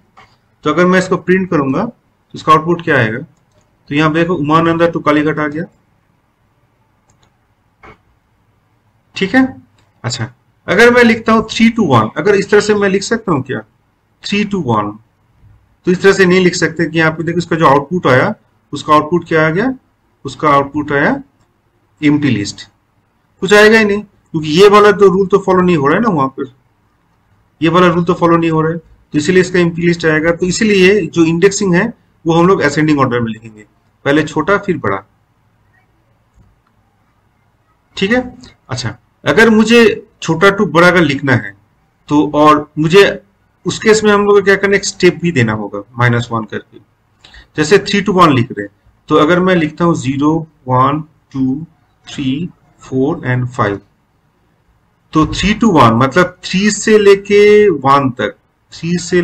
तो अगर मैं इसको प्रिंट करूंगा तो इसका आउटपुट क्या आएगा, तो यहाँ देखो उमानंदा टू कालीघाट आ गया। ठीक है, अच्छा अगर मैं लिखता हूं 3 to 1, अगर इस तरह से मैं लिख सकता हूं क्या, 3 to 1, तो इस तरह से नहीं लिख सकते कि यहाँ पे देखो इसका जो आउटपुट आया, उसका आउटपुट क्या आ गया, उसका आउटपुट आया एम्प्टी लिस्ट, कुछ आएगा ही नहीं, क्योंकि ये वाला तो रूल तो फॉलो नहीं हो रहा है ना, वहां पर ये वाला रूल तो फॉलो नहीं हो रहा है, तो इसीलिए इसका एम्प्टी लिस्ट आएगा। तो इसीलिए जो इंडेक्सिंग है वो हम लोग असेंडिंग ऑर्डर में लिखेंगे, पहले छोटा फिर बड़ा। ठीक है, अच्छा अगर मुझे छोटा टू बड़ा अगर लिखना है तो, और मुझे उस केस में हम लोग क्या करना है, एक स्टेप भी देना होगा -1 करके। जैसे 3 to 1 लिख रहे हैं, तो अगर मैं लिखता हूं 0 1 2 3 4 एंड 5, तो 3 to 1 मतलब 3 से लेके 1 तक, 3 से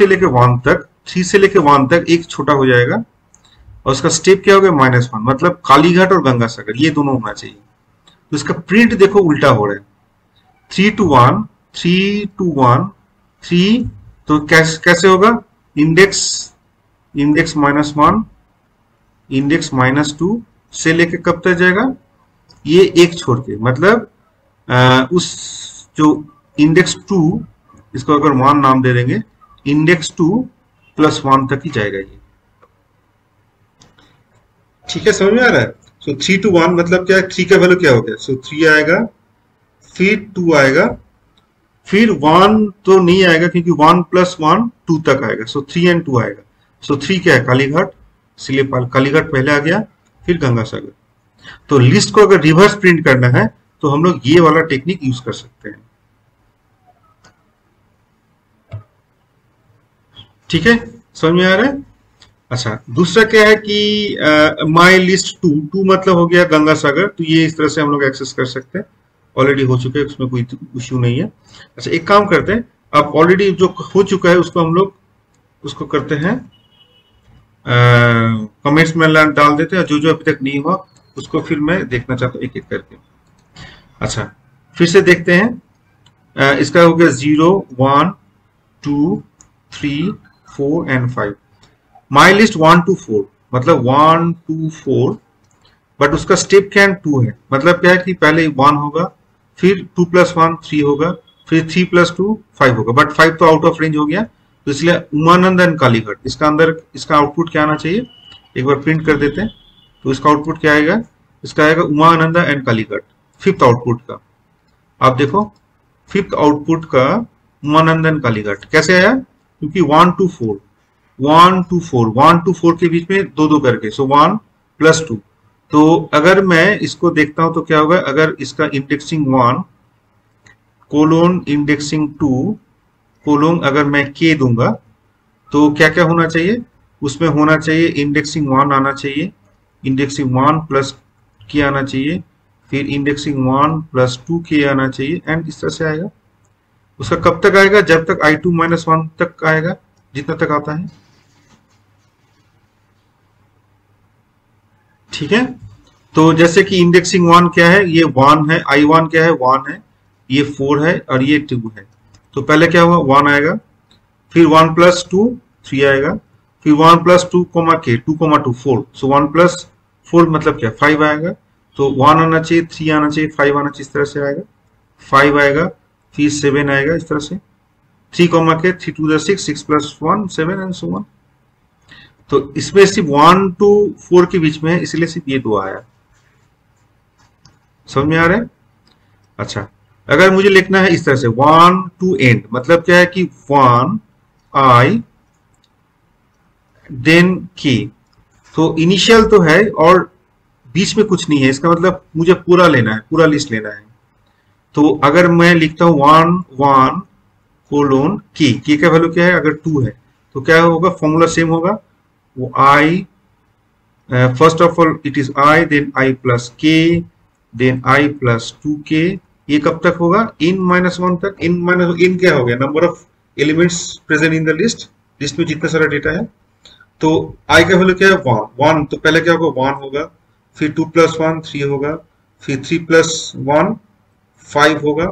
लेके 1 तक एक छोटा हो जाएगा, और उसका स्टेप क्या हो गया, -1, मतलब कालीघाट और गंगासागर ये दोनों होना चाहिए। तो इसका प्रिंट देखो उल्टा हो रहा है, 3 to 1 3 to 1 3, तो कैसे होगा, इंडेक्स -1 इंडेक्स -2 से लेके कब तक जाएगा, ये एक छोड़ के, मतलब उस जो इंडेक्स 2, इसको अगर 1 नाम दे देंगे, इंडेक्स 2 + 1 तक ही जाएगा ये। ठीक है, समझ में आ रहा है। सो 3 to 1 मतलब क्या है, 3 का वैल्यू क्या हो गया, सो 3 आएगा, फिर 2 आएगा, फिर 1 तो नहीं आएगा क्योंकि 1 + 1 2 तक आएगा, सो 3 and 2 आएगा। सो 3 क्या है, कालीघाट, इसलिए कालीघाट पहले आ गया, फिर गंगासागर। तो लिस्ट को अगर रिवर्स प्रिंट करना है तो हम लोग ये वाला टेक्निक यूज कर सकते हैं। ठीक है, समझ में आ रहा है। अच्छा, दूसरा क्या है कि माई लिस्ट 2 मतलब हो गया गंगासागर, तो ये इस तरह से हम लोग एक्सेस कर सकते हैं, ऑलरेडी हो चुके हैं, उसमें कोई इश्यू नहीं है। अच्छा, एक काम करते हैं, अब ऑलरेडी जो हो चुका है उसको हम लोग उसको करते हैं, कमेंट्स में डाल देते हैं, जो जो अभी तक नहीं हुआ उसको फिर मैं देखना चाहता हूँ एक एक करके। अच्छा, फिर से देखते हैं, इसका हो गया 0 1 2 3 4 एंड 5। माई लिस्ट 1 to 4 मतलब 1 2 4, बट उसका स्टेप क्या है, 2 है, मतलब क्या है कि पहले 1 होगा, फिर 2 + 1 3 होगा, फिर 3 + 2 5 होगा, बट 5 तो आउट ऑफ रेंज हो गया, तो इसलिए उमानंद एंड कालीघाट, इसका अंदर इसका आउटपुट क्या आना चाहिए, एक बार प्रिंट कर देते हैं। तो इसका आउटपुट क्या आएगा, इसका आएगा Umananda and Kalighat, fifth output का। आप देखो फिफ्थ आउटपुट का उमानंद एंड कालीघाट कैसे आया, क्योंकि 1 to 4 1 to 4 के बीच में दो दो करके, सो 1 + 2। तो अगर मैं इसको देखता हूं तो क्या होगा, अगर इसका इंडेक्सिंग 1 कोलोन इंडेक्सिंग 2 कोलोन अगर मैं k दूंगा तो क्या क्या होना चाहिए, उसमें होना चाहिए इंडेक्सिंग 1 आना चाहिए, इंडेक्सिंग 1 + k आना चाहिए, फिर इंडेक्सिंग 1 + 2k आना चाहिए, एंड इस तरह से आएगा। उसका कब तक आएगा, जब तक I2 - 1 तक आएगा, जितना तक आता है। ठीक है, तो जैसे कि इंडेक्सिंग 1 क्या है, ये 1 है, I1 क्या है, 1 है, ये 4 है और ये 2 है। तो पहले क्या हुआ, 1 आएगा, फिर 1 + 2 3 आएगा, फिर 1 + 2, k 2, 2 4, सो 1 + 4 मतलब क्या 5 आएगा। तो 1 आना चाहिए, 3 आना चाहिए, 5 आना चाहिए, इस तरह से आएगा, 5 आएगा, फिर 7 आएगा, इस तरह से 3, k 3 2 6, 6 + 1 7 एंड सो ऑन। तो इसमें सिर्फ 1 to 4 के बीच में है, इसलिए सिर्फ ये 2 आया। समझ में आ रहा है। अच्छा, अगर मुझे लिखना है इस तरह से 1 to end, मतलब क्या है कि 1 I then k, तो इनिशियल तो है और बीच में कुछ नहीं है, इसका मतलब मुझे पूरा लेना है, पूरा लिस्ट लेना है। तो अगर मैं लिखता हूं 1 1 कोलोन k का वैल्यू क्या है, अगर 2 है तो क्या होगा, फॉर्मूला सेम होगा, वो I first of all it is I, then I + k, then I + 2k। ये कब तक होगा, इन -1 तक। इन क्या हो गया, number of elements present in the list, list में जितना सारा डेटा है। तो I का वैल्यू क्या है, 1, तो पहले क्या होगा, 1 होगा, फिर 2 + 1 3 होगा, फिर 3 + 1 5 होगा,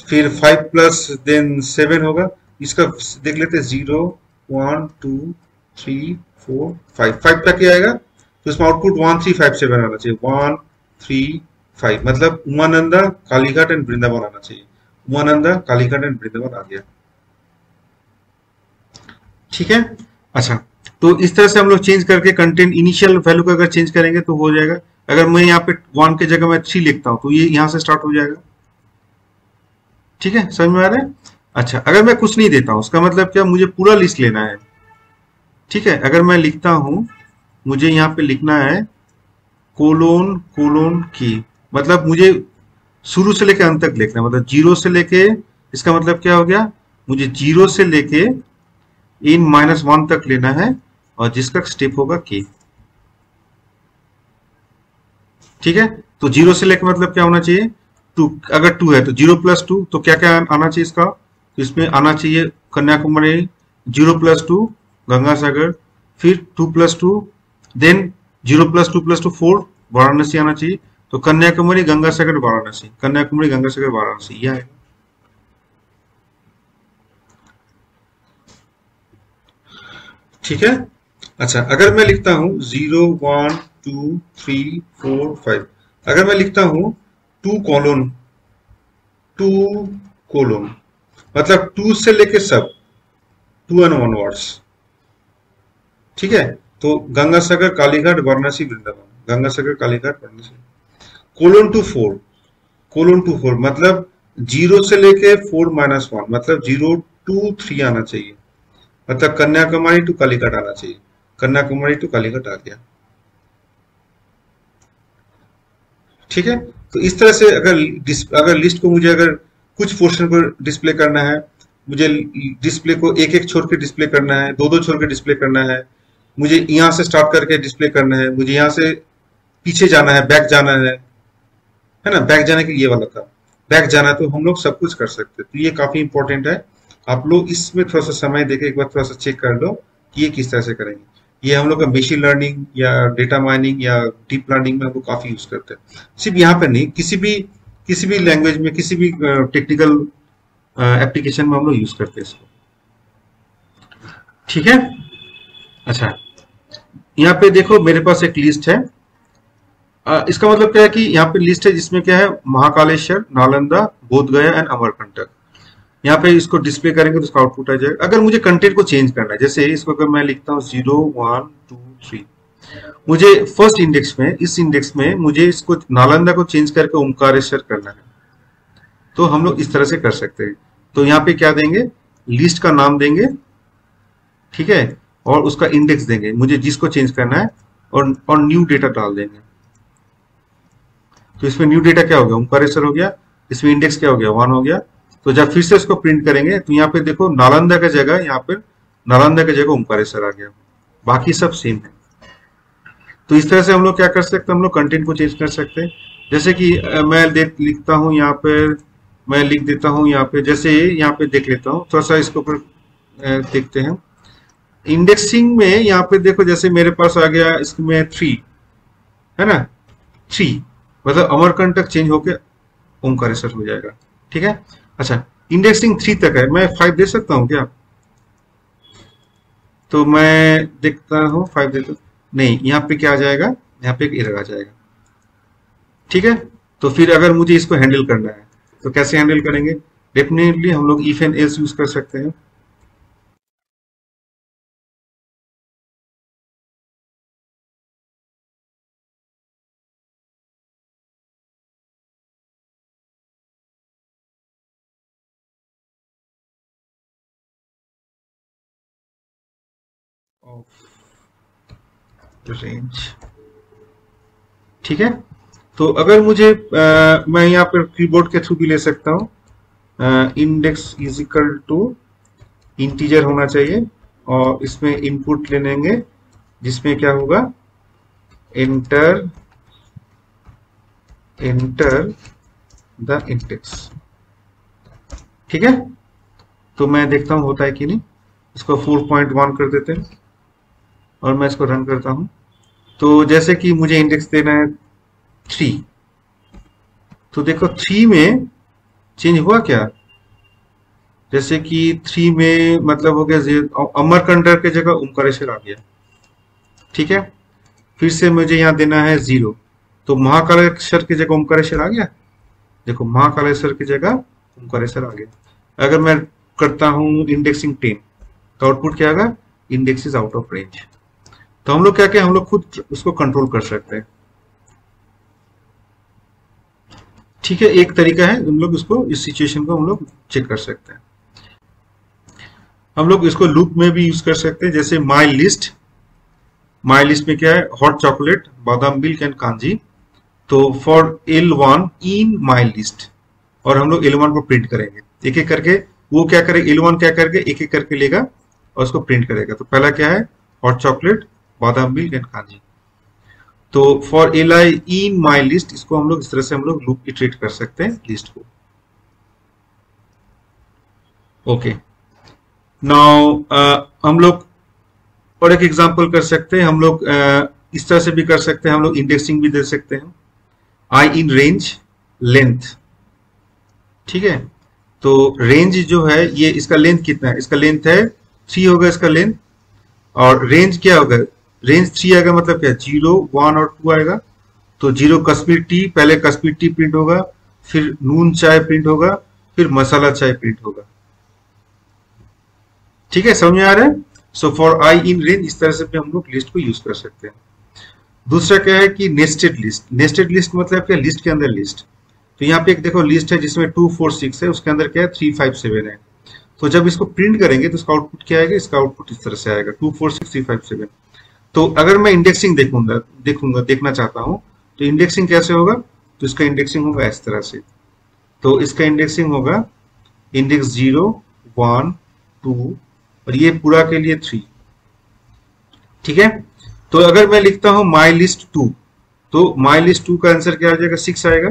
फिर 5 + देन 7 होगा। इसका देख लेते हैं, 0 1 2 3 4 5 5 तक ही आएगा। तो इसमें आउटपुट 1 3 5 7 आना चाहिए, 1 3 5, मतलब उमानंदा कालीघाट एंड वृंदावन आना चाहिए। उमानंदा कालीघाट एंड वृंदावन आ गया। ठीक है, अच्छा, तो इस तरह से हम लोग चेंज करके कंटेंट इनिशियल वैल्यू का अगर चेंज करेंगे तो हो जाएगा। अगर मैं यहाँ पे 1 की जगह मैं 3 लिखता हूं तो ये यहां से स्टार्ट हो जाएगा। ठीक है, समझ में आ रहा है। अच्छा, अगर मैं कुछ नहीं देता हूं, उसका मतलब क्या, मुझे पूरा लिस्ट लेना है। ठीक है, अगर मैं लिखता हूं, मुझे यहाँ पे लिखना है कोलोन कोलोन की, मतलब मुझे शुरू से लेके अंत तक लिखना है, मतलब 0 से लेके, इसका मतलब क्या हो गया, मुझे 0 से लेके इन -1 तक लेना है, और जिसका स्टेप होगा k। ठीक है, तो 0 से लेके मतलब क्या होना चाहिए, 2, अगर 2 है तो 0 + 2, तो क्या क्या आना चाहिए इसका, तो इसमें आना चाहिए कन्याकुमारी, 0 + 2 गंगा सागर, फिर 2 + 2, देन 0 + 2 + 2 4 वाराणसी आना चाहिए। तो कन्याकुमारी गंगा सागर वाराणसी, कन्याकुमारी गंगा सागर वाराणसी, यह है। ठीक है, अच्छा, अगर मैं लिखता हूं 0 1 2 3 4 5, अगर मैं लिखता हूं 2 कोलोन, मतलब 2 से लेके सब 2 and onwards। ठीक है, तो गंगा सागर कालीघाट वाराणसी वृंदावन, गंगा सागर कालीघाट वाराणसी, कोलोन टू 4 मतलब 0 से लेके 4 - 1, मतलब 0 2 3 आना चाहिए, मतलब कन्याकुमारी टू कालीघाट आना चाहिए, कन्याकुमारी टू कालीघाट आ गया। ठीक है, तो इस तरह से अगर लिस्ट को मुझे अगर कुछ पोर्शन को डिस्प्ले करना है, मुझे डिस्प्ले को एक एक छोड़ के डिस्प्ले करना है, दो दो छोड़ के डिस्प्ले करना है, मुझे यहाँ से स्टार्ट करके डिस्प्ले करना है, मुझे यहाँ से पीछे जाना है, बैक जाना है ना, बैक जाने के लिए वाला था, बैक जाना है, तो हम लोग सब कुछ कर सकते हैं। तो ये काफी इंपॉर्टेंट है, आप लोग इसमें थोड़ा सा समय देके एक बार थोड़ा सा चेक कर लो कि ये किस तरह से करेंगे। ये हम लोग का मशीन लर्निंग या डेटा माइनिंग या डीप लर्निंग में हम लोग काफी यूज करते हैं। सिर्फ यहाँ पे नहीं, किसी भी लैंग्वेज में, किसी भी टेक्निकल एप्लीकेशन में हम लोग यूज करते हैं इसको। ठीक है, अच्छा, यहाँ पे देखो मेरे पास एक लिस्ट है। इसका मतलब क्या है कि यहाँ पे लिस्ट है जिसमें क्या है, महाकालेश्वर, नालंदा, बोधगया एंड अमरकंटक। यहाँ पे इसको डिस्प्ले करेंगे तो इसका आउटपुट आ जाएगा। अगर मुझे कंटेंट को चेंज करना है, जैसे इसको अगर मैं लिखता हूँ 0 1 2 3, मुझे फर्स्ट इंडेक्स में, इस इंडेक्स में मुझे इसको नालंदा को चेंज करके ओमकारेश्वर करना है, तो हम लोग इस तरह से कर सकते हैं। तो यहाँ पे क्या देंगे, लिस्ट का नाम देंगे, ठीक है, और उसका इंडेक्स देंगे मुझे जिसको चेंज करना है, और न्यू डेटा डाल देंगे। तो इसमें न्यू डेटा क्या हो गया, ओमकारेश्वर हो गया, इसमें इंडेक्स क्या हो गया, 1 हो गया। तो जब फिर से इसको प्रिंट करेंगे तो यहाँ पे देखो नालंदा का जगह, यहाँ पर नालंदा की जगह ओमकारेश्वर आ गया, बाकी सब सेम है। तो इस तरह से हम लोग क्या कर सकते हैं, हम लोग कंटेंट को चेंज कर सकते हैं। जैसे कि मैं लिखता हूँ यहाँ पर, मैं लिख देता हूँ यहाँ पे, जैसे यहाँ पे देख लेता हूँ, थोड़ा सा इसके ऊपर देखते हैं। इंडेक्सिंग में यहाँ पे देखो, जैसे मेरे पास आ गया इसमें 3 है ना, 3 मतलब अमरकंटक चेंज होके ओमकारेश्वर हो जाएगा, ठीक है। अच्छा, इंडेक्सिंग 3 तक है, मैं 5 दे सकता हूँ क्या? तो मैं देखता हूँ 5 देता हूँ, नहीं, यहाँ पे क्या आ जाएगा, यहाँ पे एक एरर आ जाएगा, ठीक है। तो फिर अगर मुझे इसको हैंडल करना है तो कैसे हैंडल करेंगे, डेफिनेटली हम लोग इफ एंड एल्स यूज कर सकते हैं। रेंज, ठीक है। तो अगर मुझे मैं यहाँ पर कीबोर्ड के थ्रू भी ले सकता हूँ, index is equal to integer होना चाहिए, और इसमें इनपुट ले लेंगे जिसमें क्या होगा, एंटर द इंडेक्स, ठीक है। तो मैं देखता हूँ होता है कि नहीं, इसको 4.1 कर देते हैं और मैं इसको रन करता हूँ। तो जैसे कि मुझे इंडेक्स देना है 3, तो देखो 3 में चेंज हुआ क्या, जैसे कि 3 में मतलब हो गया अमरकंटक के जगह ओमकारेश्वर आ गया, ठीक है। फिर से मुझे यहाँ देना है 0, तो महाकालेश्वर की जगह ओमकारेश्वर आ गया, देखो महाकालेश्वर की जगह ओमकारेश्वर आ गया। अगर मैं करता हूँ इंडेक्सिंग 10, तो आउटपुट क्या आएगा, index is out of range. तो हम लोग क्या क्या, हम लोग खुद उसको कंट्रोल कर सकते हैं, ठीक है। एक तरीका है, हम लोग उसको, इस सिचुएशन को हम लोग चेक कर सकते हैं। हम लोग इसको लूप में भी यूज कर सकते हैं, जैसे माई लिस्ट में क्या है, हॉट चॉकलेट, बादाम मिल्क एंड कांजी। तो for L1 in my list, और हम लोग L1 को प्रिंट करेंगे एक एक करके। वो क्या करेगा, L1 क्या करके एक एक करके लेगा और उसको प्रिंट करेगा। तो पहला क्या है, हॉट चॉकलेट, बादाम मिल्क एंड कांजी। तो for Li in my list, इसको हम लोग इस तरह से हम लोग लूप इटरेट कर सकते हैं लिस्ट को। ओके, नाउ हम लोग और एक एग्जांपल कर सकते हैं, हम लोग इस तरह से भी कर सकते हैं, हम लोग इंडेक्सिंग भी दे सकते हैं, आई इन रेंज लेंथ, ठीक है। तो रेंज जो है, ये इसका लेंथ कितना है, इसका लेंथ है 3 होगा इसका लेंथ, और रेंज क्या होगा, रेंज 3 आएगा, मतलब क्या, 0 1 और 2 आएगा। तो 0 कश्मीर टी, पहले कश्मीर टी प्रिंट होगा, फिर नून चाय प्रिंट होगा, फिर मसाला चाय प्रिंट होगा, ठीक है, समझ में आ रहा है। So for I in range, इस तरह से भी हम लोग लिस्ट को यूज कर सकते हैं। दूसरा क्या है कि नेस्टेड लिस्ट। नेस्टेड लिस्ट मतलब क्या, लिस्ट के अंदर लिस्ट। तो यहाँ पे एक देखो लिस्ट है जिसमें 2 4 6 है, उसके अंदर क्या है 3 5 7 है। तो जब इसको प्रिंट करेंगे तो इसका आउटपुट क्या आएगा, इसका आउटपुट इस तरह से आएगा 2 4 6 3 5 7। तो अगर मैं इंडेक्सिंग देखना चाहता हूँ, तो इंडेक्सिंग कैसे होगा, तो इसका इंडेक्सिंग होगा इस तरह से। तो इसका इंडेक्सिंग होगा इंडेक्स 0 1 2 और ये पूरा के लिए 3, ठीक है। तो अगर मैं लिखता हूं माई लिस्ट 2, तो माई लिस्ट 2 का आंसर क्या आ जाएगा, 6 आएगा,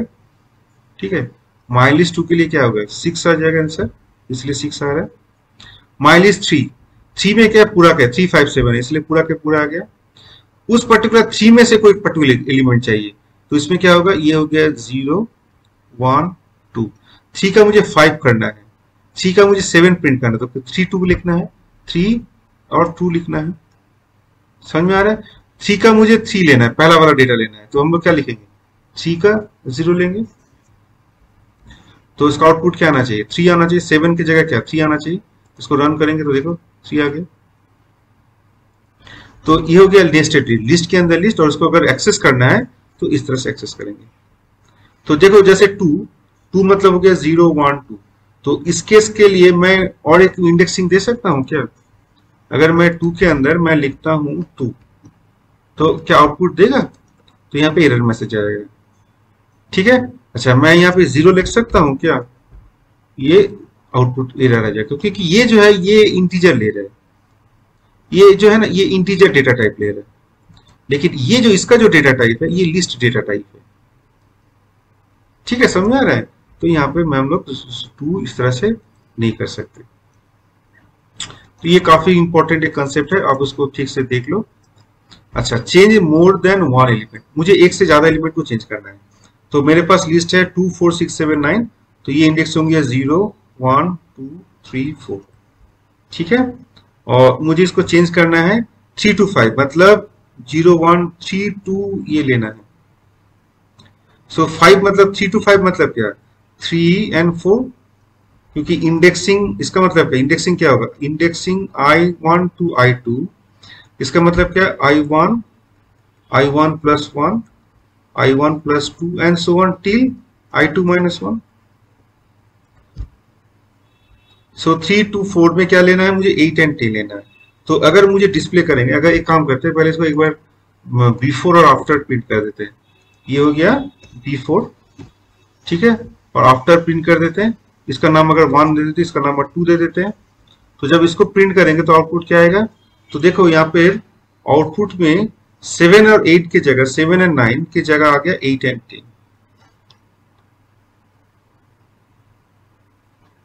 ठीक है। माई लिस्ट 2 के लिए क्या होगा, 6 आ जाएगा आंसर, इसलिए 6 आ रहा है। माई लिस्ट 3 में क्या पूरा क्या 3 5 7 है, इसलिए पूरा के पूरा आ गया। उस पर्टिकुलर 3 में से कोई पर्टिकुलर एलिमेंट चाहिए, तो इसमें क्या होगा, ये हो गया 0 1 2। 3 का मुझे 5 करना है, 3 का मुझे 7 प्रिंट करना है, तो 3 2 लिखना है, 3 और 2 लिखना है, समझ में आ रहा है। 3 का मुझे 3 लेना है, पहला वाला डेटा लेना है, तो हम लोग क्या लिखेंगे, 3 का 0 लेंगे। तो इसका आउटपुट क्या आना चाहिए, 3 आना चाहिए। 7 की जगह क्या 3 आना चाहिए। इसको रन करेंगे तो देखो 3 आ गया। तो ये हो गया नेस्टेड लिस्ट के अंदर लिस्ट, और इसको अगर एक्सेस करना है तो इस तरह से एक्सेस करेंगे। तो देखो जैसे 2 मतलब हो गया 0 1 2। तो इस केस के लिए मैं और एक इंडेक्सिंग दे सकता हूं क्या। अगर मैं 2 के अंदर मैं लिखता हूं 2, तो क्या आउटपुट देगा, तो यहाँ पे एरर मैसेज आएगा। ठीक है। अच्छा मैं यहाँ पे 0 लिख सकता हूं क्या, ये आउटपुट एरर आ जाएगा, क्योंकि ये जो है ये इंटीजर ले रहा है, ये जो है ना ये इंटीजर डेटा टाइप ले रहा है। लेकिन ये जो इसका जो डेटा टाइप है ये लिस्ट डेटा टाइप है। ठीक है, समझ आ रहा है। तो यहाँ पे मैं हम लोग 2 इस तरह से नहीं कर सकते। तो ये काफी इंपॉर्टेंट एक कंसेप्ट है, आप उसको ठीक से देख लो। अच्छा, चेंज मोर देन 1 एलिमेंट, मुझे एक से ज्यादा एलिमेंट को चेंज करना है। तो मेरे पास लिस्ट है 2 4 6 7 9, तो ये इंडेक्स होंगे 0 1 2 3 4। ठीक है। और मुझे इसको चेंज करना है 3 to 5, मतलब 0 1 3 2 ये लेना है। सो 5 मतलब 3 to 5 मतलब क्या, 3 and 4, क्योंकि इंडेक्सिंग इसका मतलब क्या, इंडेक्सिंग क्या होगा, इंडेक्सिंग I1 to I2, इसका मतलब क्या I1 I1 plus 1 I1 plus 2 and so on till I2 minus 1। So 3 to 4 में क्या लेना है, मुझे 8 and 10 लेना है। तो अगर मुझे डिस्प्ले करेंगे, अगर एक काम करते हैं, पहले इसको एक बार बिफोर और आफ्टर प्रिंट कर देते हैं। ये हो गया बिफोर, ठीक है, और आफ्टर प्रिंट कर देते हैं। इसका नाम अगर 1 दे देते हैं, इसका नाम 2 दे देते हैं। तो जब इसको प्रिंट करेंगे तो आउटपुट क्या आएगा, तो देखो यहाँ पे आउटपुट में 7 और 8 की जगह 7 and 9 की जगह आ गया 8 and 10।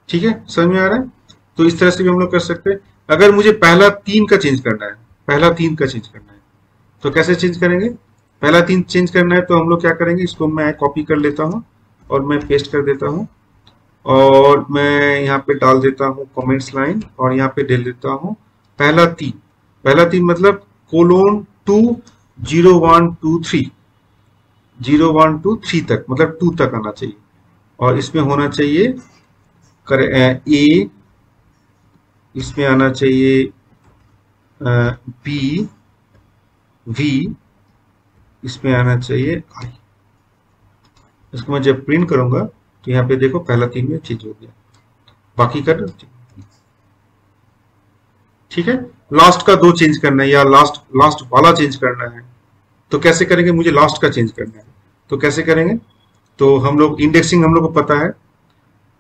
ठीक है, समझ में आ रहा है। तो इस तरह से भी हम लोग कर सकते हैं। अगर मुझे पहला 3 का चेंज करना है, पहला 3 का चेंज करना है, तो कैसे चेंज करेंगे, पहला 3 चेंज करना है तो हम लोग क्या करेंगे, इसको मैं कॉपी कर लेता हूं और मैं पेस्ट कर देता हूं, और मैं यहाँ पे डाल देता हूं कमेंट्स लाइन, और यहाँ पे डाल देता हूं पहला 3। पहला 3 मतलब कोलोन 2 0 1 2 3, 0 1 2 3 तक, मतलब 2 तक आना चाहिए। और इसमें होना चाहिए ए, इसमें आना चाहिए बी, वी, इसमें आना चाहिए आई। इसको मैं जब प्रिंट करूंगा तो यहाँ पे देखो पहला 3 में चेंज हो गया, बाकी का ठीक है। लास्ट का 2 चेंज करना है, या लास्ट वाला चेंज करना है, तो कैसे करेंगे, मुझे लास्ट का चेंज करना है, तो कैसे करेंगे, तो हम लोग इंडेक्सिंग हम लोग को पता है,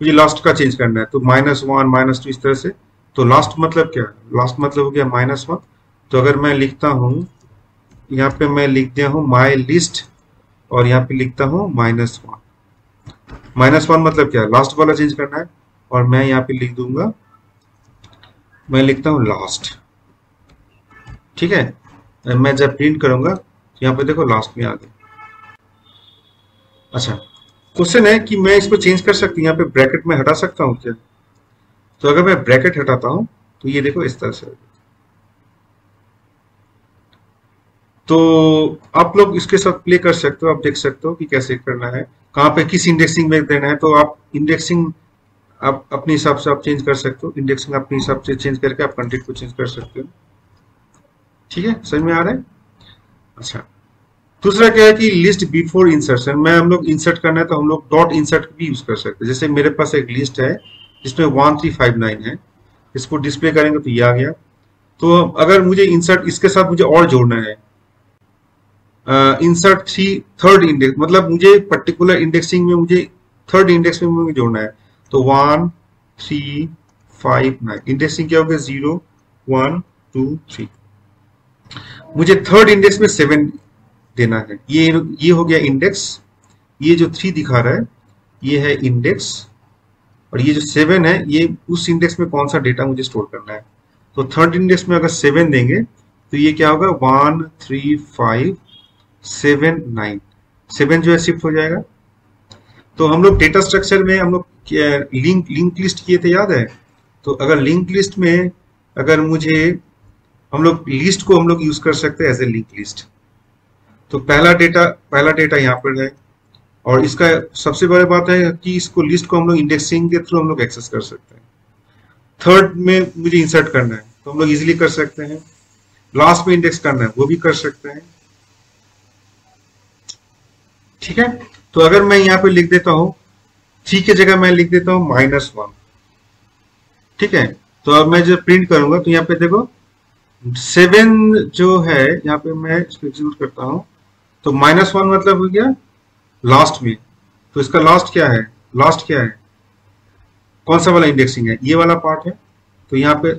मुझे लास्ट का चेंज करना है, तो -1 -2 इस तरह से। तो लास्ट मतलब क्या, लास्ट मतलब हो गया -1। तो अगर मैं लिखता हूं, यहाँ पे मैं लिख दिया हूं माई लिस्ट, और यहाँ पे लिखता हूं -1। -1 मतलब क्या, लास्ट वाला चेंज करना है, और मैं यहाँ पे लिख दूंगा, मैं लिखता हूं लास्ट। ठीक है, मैं जब प्रिंट करूंगा तो यहाँ पे देखो लास्ट में आ गया। अच्छा, क्वेश्चन है कि मैं इसको चेंज कर सकती हूँ, यहाँ पे ब्रैकेट में हटा सकता हूँ क्या। तो अगर मैं ब्रैकेट हटाता हूं तो ये देखो इस तरह से। तो आप लोग इसके साथ प्ले कर सकते हो, आप देख सकते हो कि कैसे करना है, कहाँ पे किस इंडेक्सिंग में देना है। तो आप इंडेक्सिंग आप अपने हिसाब से आप चेंज कर सकते हो, इंडेक्सिंग अपने हिसाब से चेंज करके आप कंटेंट को चेंज कर सकते हो। ठीक है, समझ में आ रहा है। अच्छा, दूसरा क्या है कि लिस्ट बिफोर इंसर्शन में हम लोग इंसर्ट करना है तो हम लोग डॉट इंसर्ट भी यूज कर सकते हैं। जैसे मेरे पास एक लिस्ट है जिसमें 1359 है, इसको डिस्प्ले करेंगे तो ये आ गया। तो अगर मुझे इंसर्ट इसके साथ मुझे और जोड़ना है, इंसर्ट थर्ड इंडेक्स, मतलब मुझे पर्टिकुलर इंडेक्सिंग में मुझे थर्ड इंडेक्स में मुझे जोड़ना है, तो 1 3 5 9 इंडेक्सिंग क्या हो गया 0 1 2 3। मुझे थर्ड इंडेक्स में 7 देना है, ये हो गया इंडेक्स। ये जो 3 दिखा रहा है ये है इंडेक्स, और ये जो 7 है ये उस इंडेक्स में कौन सा डेटा मुझे स्टोर करना है। तो थर्ड इंडेक्स में अगर 7 देंगे तो ये क्या होगा 1 3 5 7 9, 7 जो है शिफ्ट हो जाएगा। तो हम लोग डेटा स्ट्रक्चर में हम लोग लिंक लिस्ट किए थे, याद है। तो अगर लिंक लिस्ट में अगर मुझे हम लोग लिस्ट को हम लोग यूज कर सकते हैं एज ए लिंक लिस्ट। तो पहला डेटा यहाँ पर है, और इसका सबसे बड़ी बात है कि इसको लिस्ट को हम लोग इंडेक्सिंग के थ्रू हम लोग एक्सेस कर सकते हैं। थर्ड में मुझे इंसर्ट करना है तो हम लोग इजीली कर सकते हैं। लास्ट में इंडेक्स करना है वो भी कर सकते हैं। ठीक है, तो अगर मैं यहाँ पे लिख देता हूं 3 की जगह मैं लिख देता हूं -1। ठीक है, तो अब मैं जब प्रिंट करूंगा तो यहाँ पे देखो 7 जो है, यहाँ पे मैं इसको एग्जीक्यूट करता हूं तो -1 मतलब हो गया लास्ट में। तो इसका लास्ट क्या है, लास्ट क्या है, कौन सा वाला इंडेक्सिंग है, ये वाला पार्ट है, तो यहाँ पे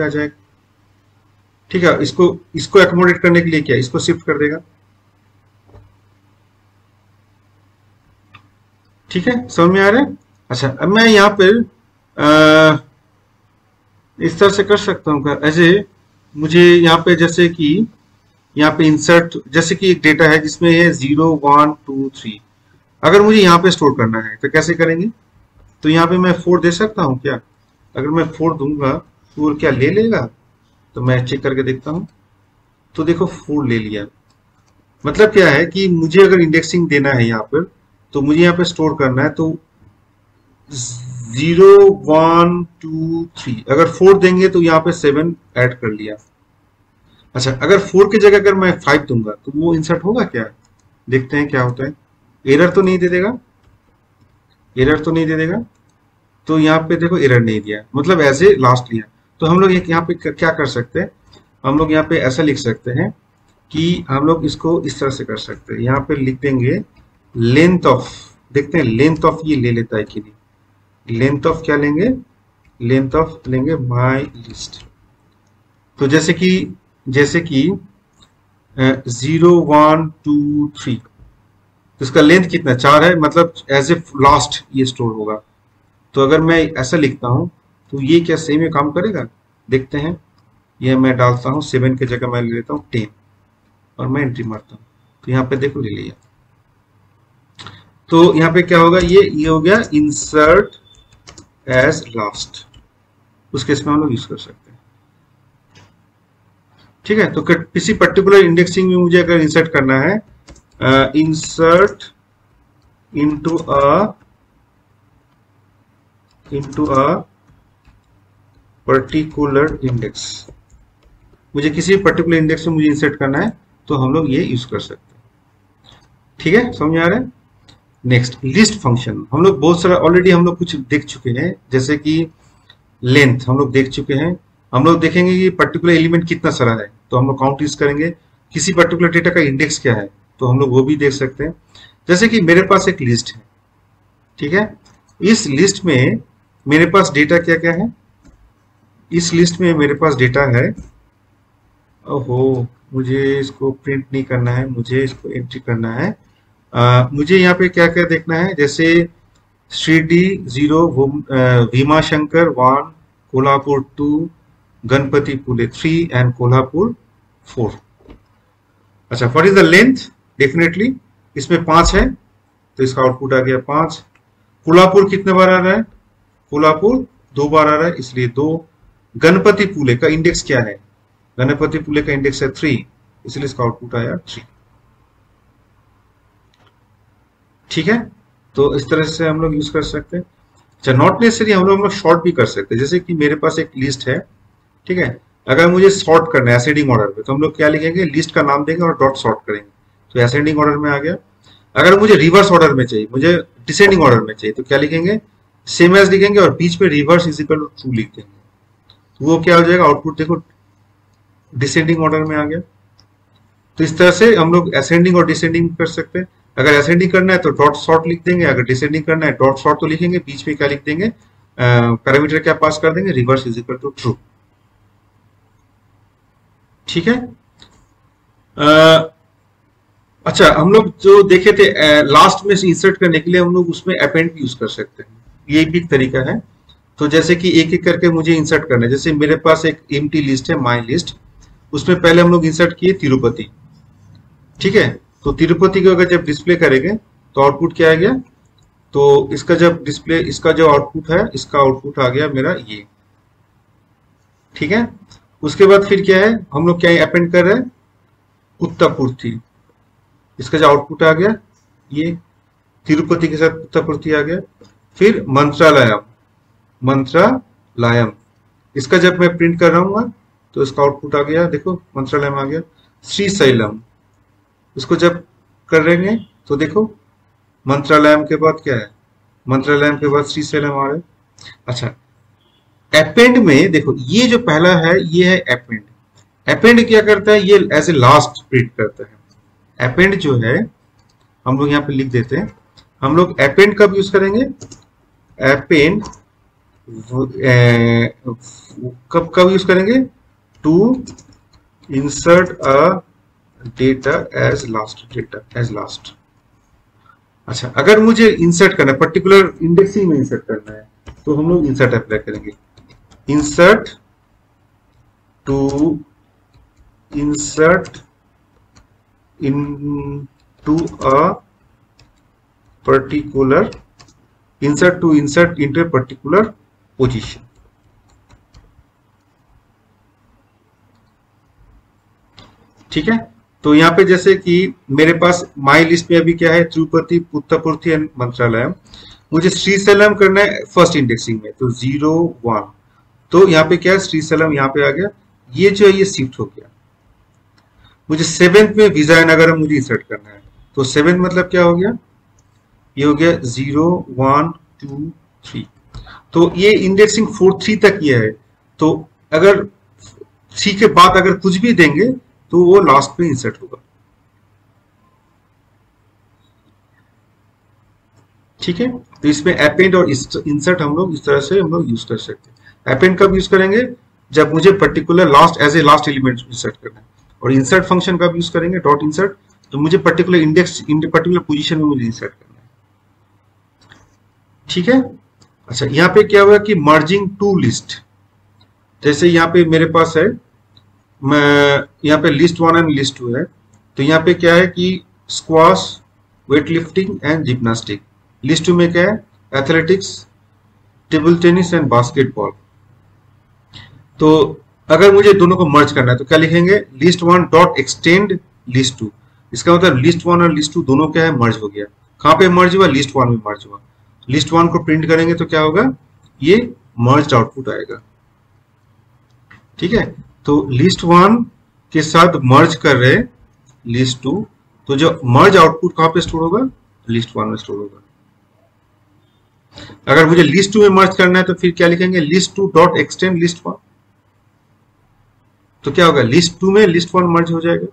आ जाएगा। ठीक है, इसको एकोमोडेट करने के लिए क्या, इसको शिफ्ट कर देगा। ठीक है, समझ में आ रहा है। अच्छा, अब मैं यहाँ पर इस तरह से कर सकता हूँ ऐसे, मुझे यहाँ पे जैसे कि यहाँ पे इंसर्ट, जैसे कि एक डेटा है जिसमें है 0 1 2 3, अगर मुझे यहाँ पे स्टोर करना है तो कैसे करेंगे, तो यहाँ पे मैं 4 दे सकता हूँ क्या, अगर मैं 4 दूंगा तो क्या ले लेगा, तो मैं चेक करके देखता हूँ, तो देखो 4 ले लिया। मतलब क्या है कि मुझे अगर इंडेक्सिंग देना है यहाँ पर, तो मुझे यहाँ पे स्टोर करना है, तो 0 1 2 3, अगर 4 देंगे तो यहाँ पे 7 ऐड कर लिया। अच्छा, अगर 4 की जगह अगर मैं 5 दूंगा तो वो इंसर्ट होगा क्या, देखते हैं क्या होता है। एरर तो नहीं दे देगा, एरर तो नहीं दे देगा, तो यहाँ पे देखो एरर नहीं दिया, मतलब ऐसे लास्ट लिया। तो हम लोग यहाँ पे क्या कर सकते हैं, हम लोग यहाँ पे ऐसा लिख सकते हैं कि हम लोग इसको इस तरह से कर सकते हैं, यहाँ पे लिख देंगे लेंथ ऑफ, देखते हैं लेंथ ऑफ ये ले लेता है कि नहीं। लेंथ ऑफ क्या लेंगे, लेंथ ऑफ लेंगे माई लिस्ट। तो जैसे कि 0 1 2 3, तो इसका लेंथ कितना 4 है, मतलब एज ए लास्ट ये स्टोर होगा। तो अगर मैं ऐसा लिखता हूं तो ये क्या सही में काम करेगा, देखते हैं। ये मैं डालता हूं 7 की जगह मैं ले लेता हूं 10 और मैं एंट्री मारता हूं, तो यहाँ पे देखो ले लिया। तो यहाँ पे क्या होगा, ये हो गया इंसर्ट एज लास्ट, उस केस में हम लोग यूज कर सकते हैं। ठीक है, तो किसी पर्टिकुलर इंडेक्सिंग में मुझे अगर इंसर्ट करना है, insert into a particular index, मुझे किसी पर्टिकुलर इंडेक्स में मुझे इंसर्ट करना है तो हम लोग ये यूज कर सकते हैं। ठीक है, समझ में आ रहा है। नेक्स्ट, लिस्ट फंक्शन, हम लोग बहुत सारा ऑलरेडी हम लोग कुछ देख चुके हैं, जैसे कि लेंथ हम लोग देख चुके हैं। हम लोग देखेंगे कि पर्टिकुलर एलिमेंट कितना सारा है, तो हम लोग काउंट यूज करेंगे। किसी पर्टिकुलर डेटा का इंडेक्स क्या है, तो हम लोग वो भी देख सकते हैं। जैसे कि मेरे पास एक लिस्ट है, ठीक है, इस लिस्ट में मेरे पास डेटा क्या क्या है, इस लिस्ट में मेरे पास डेटा है, ओहो मुझे इसको प्रिंट नहीं करना है, मुझे इसको एंट्री करना है। मुझे यहाँ पे क्या क्या देखना है, जैसे श्रीडी 0, भीमा शंकर 1, कोल्हापुर 2, गणपति पुले 3 एंड कोल्हापुर 4। अच्छा, what is the length, definitely इसमें 5 है तो इसका आउटपुट आ गया 5। कोल्हापुर कितने बार आ रहा है, कोल्हापुर 2 बार आ रहा है इसलिए 2। गणपति पुले का इंडेक्स क्या है, गणपति पुले का इंडेक्स है 3, इसलिए इसका आउटपुट आया 3। ठीक है, तो इस तरह से हम लोग यूज कर सकते हैं। अच्छा, नॉट नेसेसरी हम लोग शॉर्ट भी कर सकते हैं, जैसे कि मेरे पास एक लिस्ट है, ठीक है, अगर मुझे सॉर्ट करना है असेंडिंग ऑर्डर में, तो हम लोग क्या लिखेंगे, लिस्ट का नाम देंगे और डॉट सॉर्ट करेंगे, तो असेंडिंग ऑर्डर में आ गया। अगर मुझे रिवर्स ऑर्डर में चाहिए, मुझे डिसेंडिंग ऑर्डर में चाहिए, तो क्या लिखेंगे, सेम एज लिखेंगे और बीच में reverse is equal to true लिख देंगे, तो वो क्या हो जाएगा, आउटपुट देखो डिसेंडिंग ऑर्डर में आ गया। तो इस तरह से हम लोग असेंडिंग और डिसेंडिंग कर सकते हैं। अगर असेंडिंग करना है तो डॉट सॉर्ट लिख देंगे, अगर डिसेंडिंग करना है डॉट सॉर्ट तो लिखेंगे, बीच में क्या लिख देंगे, पैरामीटर क्या पास कर देंगे, reverse is equal to true. ठीक है। अच्छा, हम लोग जो देखे थे लास्ट में इंसर्ट करने के लिए हम लोग उसमें अपेंड भी यूज कर सकते हैं, ये भी एक तरीका है। तो जैसे कि एक एक करके मुझे इंसर्ट करना है, जैसे मेरे पास एक एम्प्टी लिस्ट है माई लिस्ट, उसमें पहले हम लोग इंसर्ट किए तिरुपति। ठीक है, तो तिरुपति को अगर जब डिस्प्ले करेंगे तो आउटपुट क्या आ गया, तो इसका जब डिस्प्ले, इसका जो आउटपुट है, इसका आउटपुट आ गया मेरा ये। ठीक है, उसके बाद फिर क्या है, हम लोग क्या अपेंड कर रहे हैं, उत्तरपुर थी, इसका जो आउटपुट आ गया ये। तिरुपति के साथ पुत्तापुर्ति आ गया। फिर मंत्रालयम, मंत्रालयम, इसका जब मैं प्रिंट कर रहा हूँ तो इसका आउटपुट आ गया, देखो मंत्रालयम आ गया। श्रीशैलम, इसको जब कर रहे हैं तो देखो मंत्रालयम के बाद क्या है, मंत्रालयम के बाद श्रीशैलम आ रहा है। अच्छा, एपेंड में देखो ये जो पहला है ये है एपेंड। एपेंड क्या करता है, ये एज ए लास्ट प्रिंट करता है। एपेंड जो है हम लोग यहाँ पे लिख देते हैं, हम लोग एपेंड कब यूज करेंगे, एपेंड कब यूज करेंगे, to insert a data as last, data as last. अच्छा, अगर मुझे इंसर्ट करना है, पर्टिकुलर इंडेक्सिंग में इंसर्ट करना है, तो हम लोग इंसर्ट अप्लाई करेंगे। Insert to insert into a particular, insert to insert into a particular position. ठीक है, तो यहाँ पे जैसे कि मेरे पास माई लिस्ट में अभी क्या है, तिरुपति, पुत्तापुर्ति एंड मंत्रालयम। मुझे श्रीशैलम करना है फर्स्ट इंडेक्सिंग में, तो 0 1, तो यहाँ पे क्या है, श्रीशैलम यहाँ पे आ गया। ये जो है ये शिफ्ट हो गया। मुझे 7th में विजयनगरम मुझे इंसर्ट करना है, तो 7 मतलब क्या हो गया, ये हो गया 0 1 2 3। तो ये इंडेक्सिंग 4 3 तक ये है। तो अगर 3 के बाद अगर कुछ भी देंगे तो वो लास्ट में इंसर्ट होगा। ठीक है, तो इसमें अपेंड और इंसर्ट हम लोग इस तरह से हम लोग यूज कर सकते हैं। अपेंड कब यूज करेंगे, जब मुझे particular last as a last element insert करना है। और इंसर्ट फंक्शन कब यूज करेंगे, डॉट इंसर्ट, तो मुझे पर्टिकुलर इंडेक्स पर्टिकुलर पोजीशन में मुझे इंसर्ट करना है। ठीक है, अच्छा यहाँ पे क्या हुआ कि मर्जिंग टू लिस्ट, जैसे यहाँ पे मेरे पास है, मैं यहाँ पे लिस्ट 1 एंड लिस्ट 2 है, तो यहाँ पे क्या है कि squash, weight lifting and gymnastic. List 2 में क्या है, athletics, table tennis and basketball. तो अगर मुझे दोनों को मर्ज करना है तो क्या लिखेंगे, लिस्ट 1 डॉट एक्सटेंड लिस्ट 2। इसका मतलब लिस्ट 1 और लिस्ट 2 दोनों क्या है, मर्ज हो गया। कहाँ पे मर्ज हुआ, लिस्ट 1 में मर्ज हुआ। लिस्ट 1 को प्रिंट करेंगे तो क्या होगा, ये मर्ज आउटपुट आएगा। ठीक है, तो लिस्ट 1 के साथ मर्ज कर रहे लिस्ट 2, तो जो मर्ज आउटपुट कहाँ पे स्टोर होगा, लिस्ट 1 में स्टोर होगा। अगर मुझे लिस्ट 2 में मर्ज करना है तो फिर क्या लिखेंगे, लिस्ट 2 डॉट एक्सटेंड लिस्ट 1, तो क्या होगा, लिस्ट 2 में लिस्ट 1 मर्ज हो जाएगा।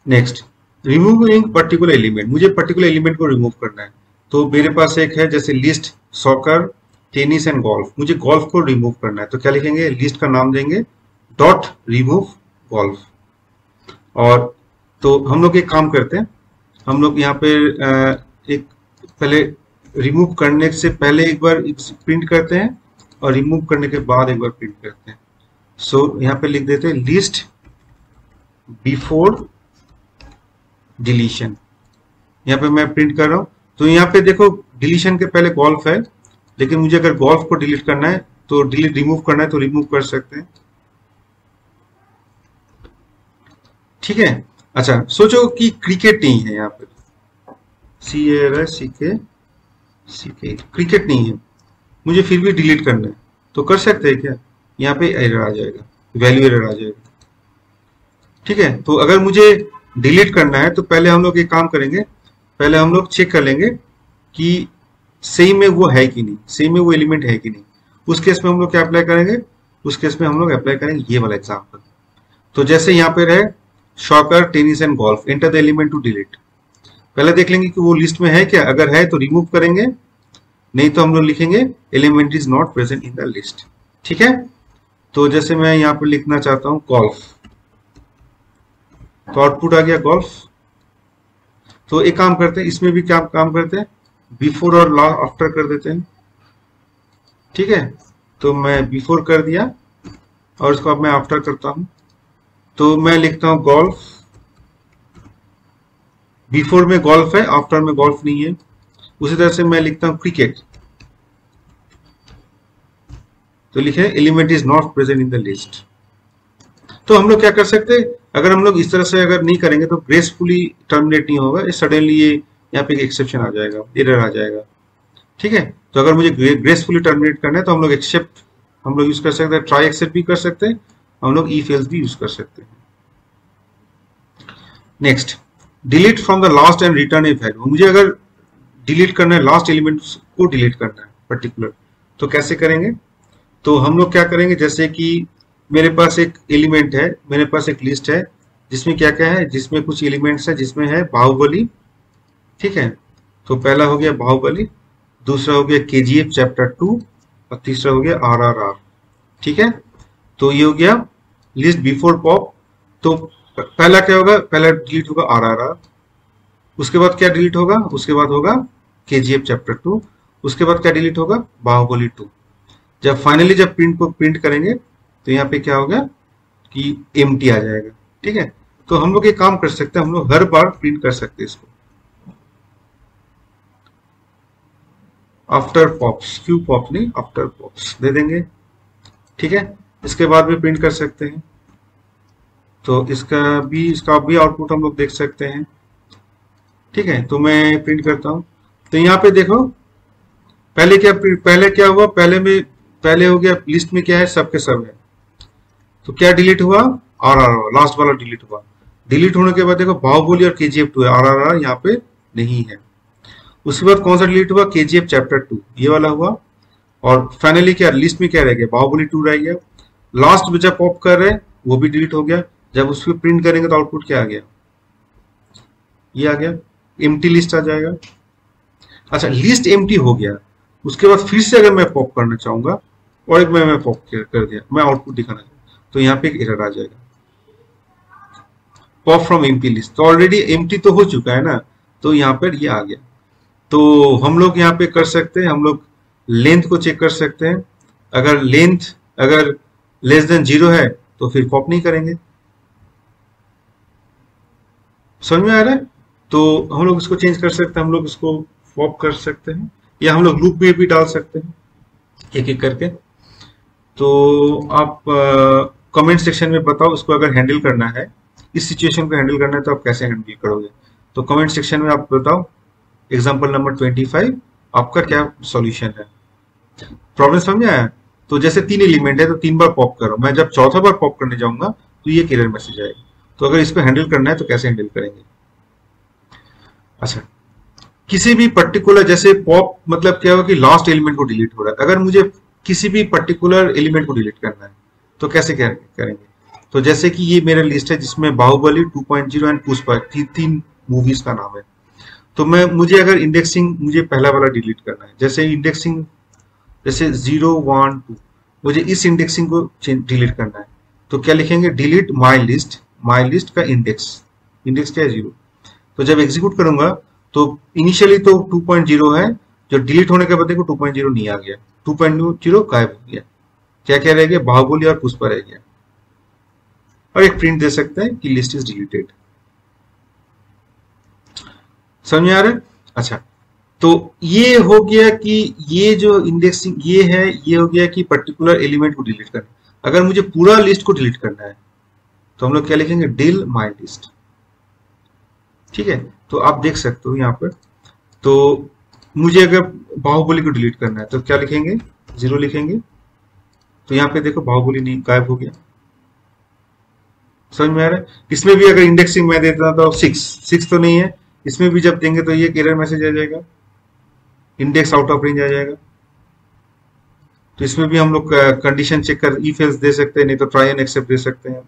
नेक्स्ट, रिमूविंग पर्टिकुलर एलिमेंट, मुझे पर्टिकुलर एलिमेंट को रिमूव करना है। तो मेरे पास एक है जैसे list soccer, tennis and golf, मुझे गोल्फ को रिमूव करना है, तो क्या लिखेंगे, लिस्ट का नाम देंगे डॉट रिमूव गोल्फ। और तो हम लोग एक काम करते हैं, हम लोग यहाँ पे एक पहले रिमूव करने से पहले एक बार प्रिंट करते हैं और रिमूव करने के बाद एक बार प्रिंट करते हैं। सो यहाँ पे लिख देते हैं लिस्ट बिफोर डिलीशन। यहाँ पे मैं प्रिंट कर रहा हूँ, तो यहाँ पे देखो डिलीशन के पहले गोल्फ है, लेकिन मुझे अगर गोल्फ को डिलीट करना है तो डिलीट रिमूव करना है तो रिमूव कर सकते हैं। ठीक है, अच्छा सोचो कि क्रिकेट नहीं है यहाँ पे, CK क्रिकेट नहीं है, मुझे फिर भी डिलीट करना है, तो कर सकते हैं क्या, यहाँ पे एरर आ जाएगा, वैल्यू एरर आ जाएगा। ठीक है, तो अगर मुझे डिलीट करना है तो पहले हम लोग एक काम करेंगे, पहले हम लोग चेक कर लेंगे कि सही में वो है कि नहीं, सही में वो एलिमेंट है कि नहीं। उस केस में हम लोग क्या अप्लाई करेंगे, उस केस में हम लोग अप्लाई करेंगे ये वाला एग्जाम्पल। तो जैसे यहाँ पे रहे soccer, tennis and golf, enter the element to delete. पहले देख लेंगे कि वो लिस्ट में है क्या, अगर है तो रिमूव करेंगे, नहीं तो हम लोग लिखेंगे element is not present in the list. ठीक है, तो जैसे मैं यहाँ पे लिखना चाहता हूँ गोल्फ, तो आउटपुट आ गया गोल्फ। तो एक काम करते हैं, इसमें भी क्या काम करते हैं, बिफोर और आफ्टर कर देते हैं। ठीक है, तो मैं बिफोर कर दिया और इसको अब मैं आफ्टर करता हूं, तो मैं लिखता हूं गोल्फ। बिफोर में गोल्फ है, आफ्टर में गोल्फ नहीं है। उसी तरह से मैं लिखता हूं क्रिकेट, तो लिखे element is not present in the list. तो हम लोग क्या कर सकते हैं, अगर हम लोग इस तरह से अगर नहीं करेंगे तो ग्रेसफुली टर्मिनेट नहीं होगा, सडनली ये यहाँ पे एक एक्सेप्शन आ जाएगा, एरर आ जाएगा। ठीक है, तो अगर मुझे ग्रेसफुली टर्मिनेट करना है तो हम लोग एक्सेप्ट हम लोग यूज कर सकते हैं, ट्राई एक्सेप्ट भी कर सकते हैं, हम लोग इफ एल्स भी यूज कर सकते हैं। Next, delete from the last and return A value. मुझे अगर डिलीट करना है, लास्ट एलिमेंट को डिलीट करना है पर्टिकुलर, तो कैसे करेंगे? तो हम लोग क्या करेंगे, जैसे कि मेरे पास एक एलिमेंट है, मेरे पास एक लिस्ट है जिसमें क्या क्या है, जिसमें कुछ एलिमेंट्स है, जिसमें है बाहुबली। ठीक है, तो पहला हो गया बाहुबली, दूसरा हो गया केजीएफ चैप्टर 2 और तीसरा हो गया आरआरआर। ठीक है, तो ये हो गया लिस्ट बिफोर पॉप। तो पहला क्या होगा, पहला डिलीट होगा आरआरआर, उसके बाद क्या डिलीट होगा, उसके बाद होगा केजीएफ चैप्टर 2, उसके बाद क्या डिलीट होगा, बाहुबली 2। जब फाइनली जब प्रिंट को प्रिंट करेंगे तो यहाँ पे क्या होगा कि एम्प्टी आ जाएगा। ठीक है, तो हम लोग ये काम कर सकते हैं, हम लोग हर बार प्रिंट कर सकते हैं इसको आफ्टर पॉप्स, क्यू पॉप नहीं, आफ्टर पॉप्स दे देंगे। ठीक है, इसके बाद भी प्रिंट कर सकते हैं, तो इसका भी आउटपुट हम लोग देख सकते हैं। ठीक है, तो मैं प्रिंट करता हूं, तो यहाँ पे देखो पहले क्या हुआ, पहले हो गया लिस्ट में क्या है, सब के सब है, तो क्या डिलीट हुआ, आरआरआर, लास्ट वाला डिलीट हुआ। डिलीट होने के बाद देखो बाहुबली और केजीएफ 2 है, आरआरआर यहाँ पे नहीं है। उसके बाद कौन सा डिलीट हुआ, केजीएफ चैप्टर 2 ये वाला हुआ, और फाइनली क्या लिस्ट में क्या रह गया, बाहुबली 2 रह गया। लास्ट में जब पॉप कर रहे हैं वो भी डिलीट हो गया, जब उसको प्रिंट करेंगे तो आउटपुट क्या आ गया, ये आ गया, एम्प्टी लिस्ट आ जाएगा। अच्छा, लिस्ट एम्प्टी हो गया, उसके बाद फिर से अगर मैं पॉप करना चाहूंगा और एक मैं पॉप कर दिया, मैं आउटपुट दिखाना चाहूँ, तो यहाँ पे एक एरर आ जाएगा, पॉप फ्रॉम एम्प्टी लिस्ट। तो ऑलरेडी एम्प्टी तो हो चुका है ना, तो यहाँ पर ये आ गया। तो हम लोग यहाँ पे कर सकते हैं, हम लोग लेंथ को चेक कर सकते हैं, अगर लेंथ अगर लेस देन 0 है तो फिर पॉप नहीं करेंगे। समझ में आ रहा है? तो हम लोग इसको चेंज कर सकते हैं, हम लोग इसको पॉप कर सकते हैं, या हम लोग लूप में भी डाल सकते हैं एक एक करके। तो आप कमेंट सेक्शन में बताओ, इसको अगर हैंडल करना है, इस सिचुएशन को हैंडल करना है तो आप कैसे हैंडल करोगे, तो कमेंट सेक्शन में आप बताओ। एग्जाम्पल नंबर 25 आपका क्या सॉल्यूशन है, प्रॉब्लम समझ में आया? तो जैसे 3 एलिमेंट है तो 3 बार पॉप करो, मैं जब चौथा बार पॉप करने जाऊंगा तो ये एरर मैसेज आएगा। तो अगर इसको हैंडल करना है तो कैसे हैंडल करेंगे? अच्छा, किसी भी पर्टिकुलर, जैसे पॉप मतलब क्या होगा कि लास्ट एलिमेंट को डिलीट हो रहा है, अगर मुझे किसी भी पर्टिकुलर एलिमेंट को डिलीट करना है तो कैसे करेंगे? तो जैसे कि ये मेरा लिस्ट है जिसमें बाहुबली 2.0 एंड पुष्पा 3 मूवीज का नाम है, तो मुझे अगर इंडेक्सिंग मुझे पहला वाला डिलीट करना है, जैसे इंडेक्सिंग जैसे 0, 1, 2, मुझे इस इंडेक्सिंग को डिलीट करना है, तो क्या लिखेंगे, डिलीट माई लिस्ट का इंडेक्स क्या है 0। तो जब एग्जीक्यूट करूंगा तो इनिशियली तो 2.0 है, जो डिलीट होने के बाद देखो 2.0 नहीं आ गया, 2.0 गायब हो गया, क्या क्या रह गया, बाहुबली और पुष्पा रह गया। और एक प्रिंट दे सकते हैं कि लिस्ट इज डिलीटेड। समझ में आ रहा है? अच्छा, तो ये हो गया कि ये जो इंडेक्सिंग ये है, ये हो गया कि पर्टिकुलर एलिमेंट को डिलीट करना। अगर मुझे पूरा लिस्ट को डिलीट करना है तो हम लोग क्या लिखेंगे, डिल माई लिस्ट। ठीक है, तो आप देख सकते हो यहाँ पर, तो मुझे अगर बाहुबली को डिलीट करना है तो क्या लिखेंगे, 0 लिखेंगे, तो यहाँ पे देखो बाहुबली नहीं, गायब हो गया। समझ में आ रहा है? इसमें भी अगर इंडेक्सिंग मैं देता तो 6 तो नहीं है, इसमें भी जब देंगे तो ये एरर मैसेज आ जाएगा, इंडेक्स आउट ऑफ रेंज आ जाएगा। तो इसमें भी हम लोग कंडीशन चेक कर इफ एल्स दे सकते हैं, नहीं तो ट्राई एंड एक्सेप्ट दे सकते हैं।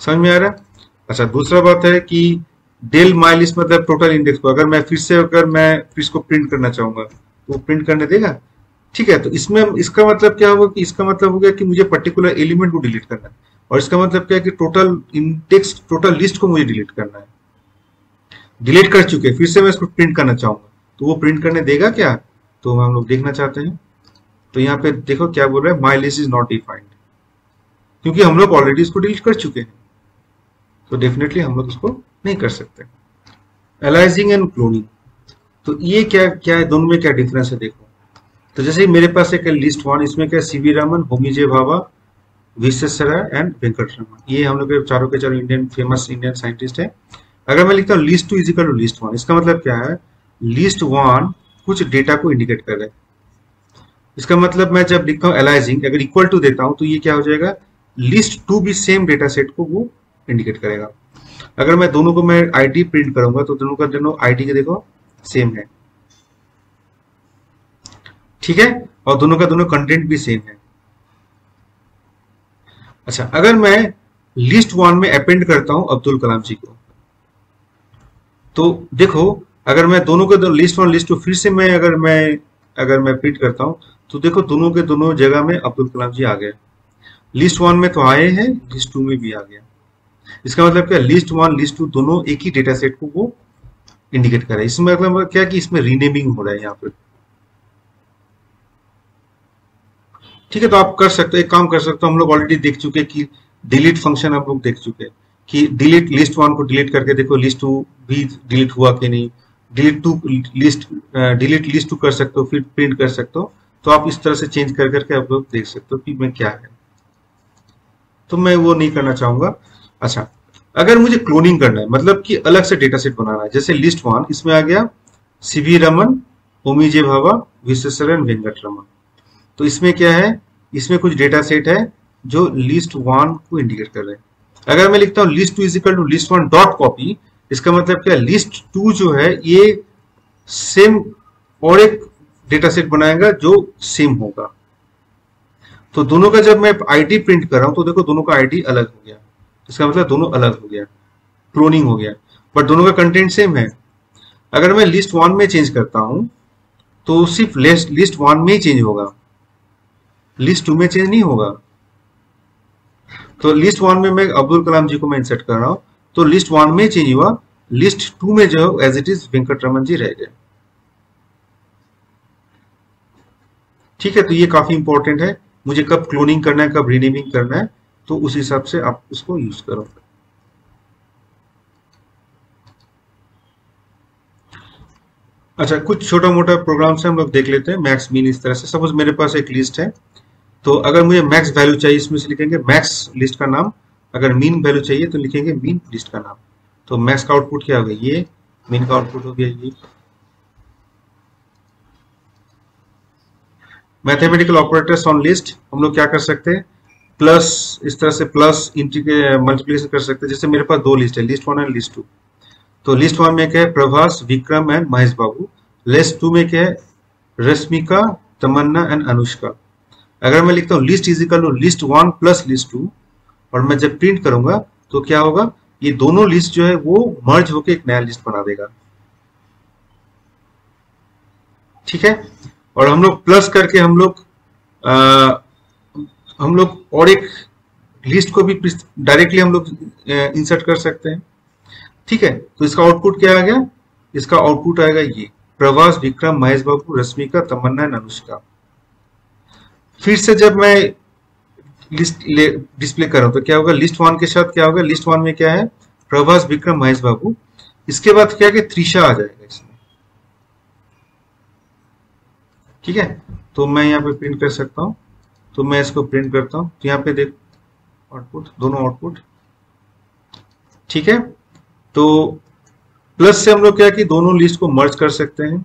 समझ में आ रहा है? अच्छा, दूसरा बात है कि डेल माई लिस्ट मतलब टोटल इंडेक्स को अगर मैं इसको प्रिंट करना चाहूंगा तो प्रिंट करने देगा। ठीक है, तो इसमें इसका मतलब क्या होगा कि इसका मतलब हो गया कि मुझे पर्टिकुलर एलिमेंट को डिलीट करना है, और इसका मतलब क्या है कि टोटल इंडेक्स टोटल लिस्ट को मुझे डिलीट करना है। डिलीट कर चुके, फिर से मैं इसको प्रिंट करना चाहूंगा तो वो प्रिंट करने देगा क्या, तो हम लोग देखना चाहते हैं। तो यहाँ पे देखो क्या बोल रहा है, माई लिस्ट इज नॉट डिफाइंड, क्योंकि हम लोग ऑलरेडी इसको डिलीट कर चुके हैं, तो डेफिनेटली हम लोग इसको नहीं कर सकते। एलाइजिंग एंड क्लोनिंग, तो ये क्या है, दोनों में क्या डिफरेंस है देखो। तो जैसे मेरे पास एक लिस्ट 1, इसमें क्या C V Raman, Homi J Bhabha, Visvesvaraya and Venkat Raman, ये हम लोग के चारों इंडियन फेमस इंडियन साइंटिस्ट है। अगर मैं लिखता हूँ list two is equal to list one, इसका मतलब क्या है, लिस्ट वन कुछ डेटा को इंडिकेट कर रहा है। इसका मतलब मैं जब लिखता हूँ एलाइजिंग, अगर इक्वल टू देता हूं तो ये क्या हो जाएगा, लिस्ट टू भी सेम डेटा सेट को वो इंडिकेट करेगा। अगर मैं दोनों को मैं आईडी प्रिंट करूंगा तो दोनों का दोनों आईडी के देखो सेम है, ठीक है, और दोनों का दोनों कंटेंट भी सेम है। अच्छा, अगर मैं लिस्ट वन में अपेंड करता हूं अब्दुल कलाम जी को, तो देखो अगर मैं दोनों के लिस्ट वन लिस्ट टू फिर से मैं अगर मैं प्रिंट करता हूं तो देखो दोनों के दोनों जगह में अब्दुल कलाम जी आ गए। लिस्ट वन में तो आए हैं, लिस्ट टू में भी आ गया। इसका मतलब क्या, लिस्ट वन लिस्ट टू दोनों एक ही डेटा सेट को वो इंडिकेट कर रहा है। इसमें मतलब क्या कि इसमें रीनेमिंग हो रहा है यहाँ पे, ठीक है। तो आप कर सकते हो, एक काम कर सकते हो, हम लोग ऑलरेडी देख चुके कि डिलीट फंक्शन हम लोग देख चुके कि डिलीट लिस्ट वन को डिलीट करके देखो लिस्ट टू भी डिलीट हुआ कि नहीं, डिलीट लिस्ट टू कर सकते हो, फिर प्रिंट कर सकते हो। तो आप इस तरह से चेंज कर करके आप लोग देख सकते हो कि मैं क्या है, तो मैं वो नहीं करना चाहूंगा। अच्छा, अगर मुझे क्लोनिंग करना है, मतलब कि अलग से डेटा सेट बनाना है, जैसे लिस्ट वन इसमें आ गया सीवी रमन, ओमी जे भाभा, विश्वेश्वरन वेंकट रमन, तो इसमें क्या है, इसमें कुछ डेटा सेट है जो लिस्ट वन को इंडिकेट कर रहे हैं। अगर मैं लिखता हूं list two is equal to list one dot copy, इसका मतलब क्या, लिस्ट टू जो है ये सेम और एक डेटा सेट बनाएगा जो सेम होगा। तो दोनों का जब मैं आईडी प्रिंट कर रहा हूं तो देखो दोनों का आईडी अलग हो गया, इसका मतलब दोनों अलग हो गया, क्लोनिंग हो गया, बट दोनों का कंटेंट सेम है। अगर मैं लिस्ट वन में चेंज करता हूं तो सिर्फ लिस्ट वन में ही चेंज होगा, लिस्ट टू में चेंज नहीं होगा। तो लिस्ट वन में मैं अब्दुल कलाम जी को मैं इंसर्ट कर रहा हूं तो लिस्ट वन में चेंज हुआ, लिस्ट टू में जो as it is Venkat Raman ji रह गए, ठीक है। तो ये काफी इंपॉर्टेंट है, मुझे कब क्लोनिंग करना है कब रीनेमिंग करना है, तो उस हिसाब से आप उसको यूज करो। अच्छा, कुछ छोटा मोटा प्रोग्राम से हम लोग देख लेते हैं, मैक्स मीन इस तरह से। सपोज मेरे पास एक लिस्ट है, तो अगर मुझे मैक्स वैल्यू चाहिए इसमें से लिखेंगे मैक्स लिस्ट का नाम, अगर मीन वैल्यू चाहिए तो लिखेंगे मीन लिस्ट का नाम। तो मैक्स का आउटपुट क्या हो गया, ये मीन का आउटपुट हो गया ये। मैथमेटिकल ऑपरेटर्स ऑन लिस्ट हम लोग क्या कर सकते हैं, प्लस इस तरह से प्लस मल्टीप्लिकेशन कर सकते हैं। जैसे मेरे पास दो लिस्ट है, list one and list two, तो लिस्ट वन में क्या है, Prabhas, Vikram and Mahesh Babu. List two में क्या है, रश्मिका, तमन्ना एंड अनुष्का। अगर मैं लिखता हूँ list is equal to list one plus list two, और मैं जब प्रिंट करूंगा तो क्या होगा, ये दोनों लिस्ट जो है वो मर्ज होकर एक नया लिस्ट बना देगा, ठीक है। और हम लोग प्लस करके हम लोग और एक लिस्ट को भी डायरेक्टली हम लोग इंसर्ट कर सकते हैं, ठीक है। तो इसका आउटपुट क्या आ गया, इसका आउटपुट आएगा ये प्रभास, विक्रम, महेश बाबू, रश्मिका, तमन्ना एंड अनुष्का। फिर से जब मैं लिस्ट डिस्प्ले कर रहा हूं तो क्या होगा, लिस्ट वन के साथ क्या होगा, लिस्ट वन में क्या है, प्रभास, विक्रम, महेश बाबू, इसके बाद क्या है कि त्रिशा आ जाएगा इसमें, ठीक है। तो मैं यहाँ पे प्रिंट कर सकता हूँ, तो मैं इसको प्रिंट करता हूँ, तो यहाँ पे देख आउटपुट, दोनों आउटपुट, ठीक है। तो प्लस से हम लोग क्या कि दोनों लिस्ट को मर्ज कर सकते हैं,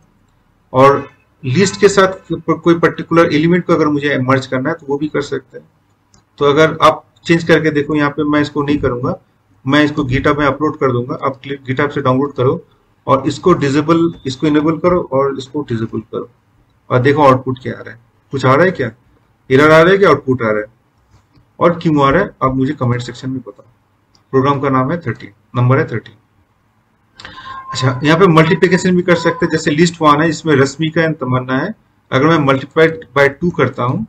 और लिस्ट के साथ कोई पर्टिकुलर एलिमेंट को अगर मुझे मर्ज करना है तो वो भी कर सकते हैं। तो अगर आप चेंज करके देखो, यहाँ पे मैं इसको नहीं करूंगा, मैं इसको गिटहब में अपलोड कर दूंगा, आप गिटहब से डाउनलोड करो और इसको डिसेबल, इसको इनेबल करो और इसको डिसेबल करो, और देखो आउटपुट क्या आ रहा है। कुछ आ रहा है क्या, एरर आ रहा है क्या, आउटपुट आ रहा है, और क्यों आ रहा है आप मुझे कमेंट सेक्शन में बताओ। प्रोग्राम का नाम है 13, नंबर है 13। अच्छा, यहाँ पे मल्टीप्लिकेशन भी कर सकते हैं, जैसे लिस्ट वन है, इसमें रश्मिका एंड तमन्ना है, अगर मैं मल्टीप्लाइड बाय 2 करता हूँ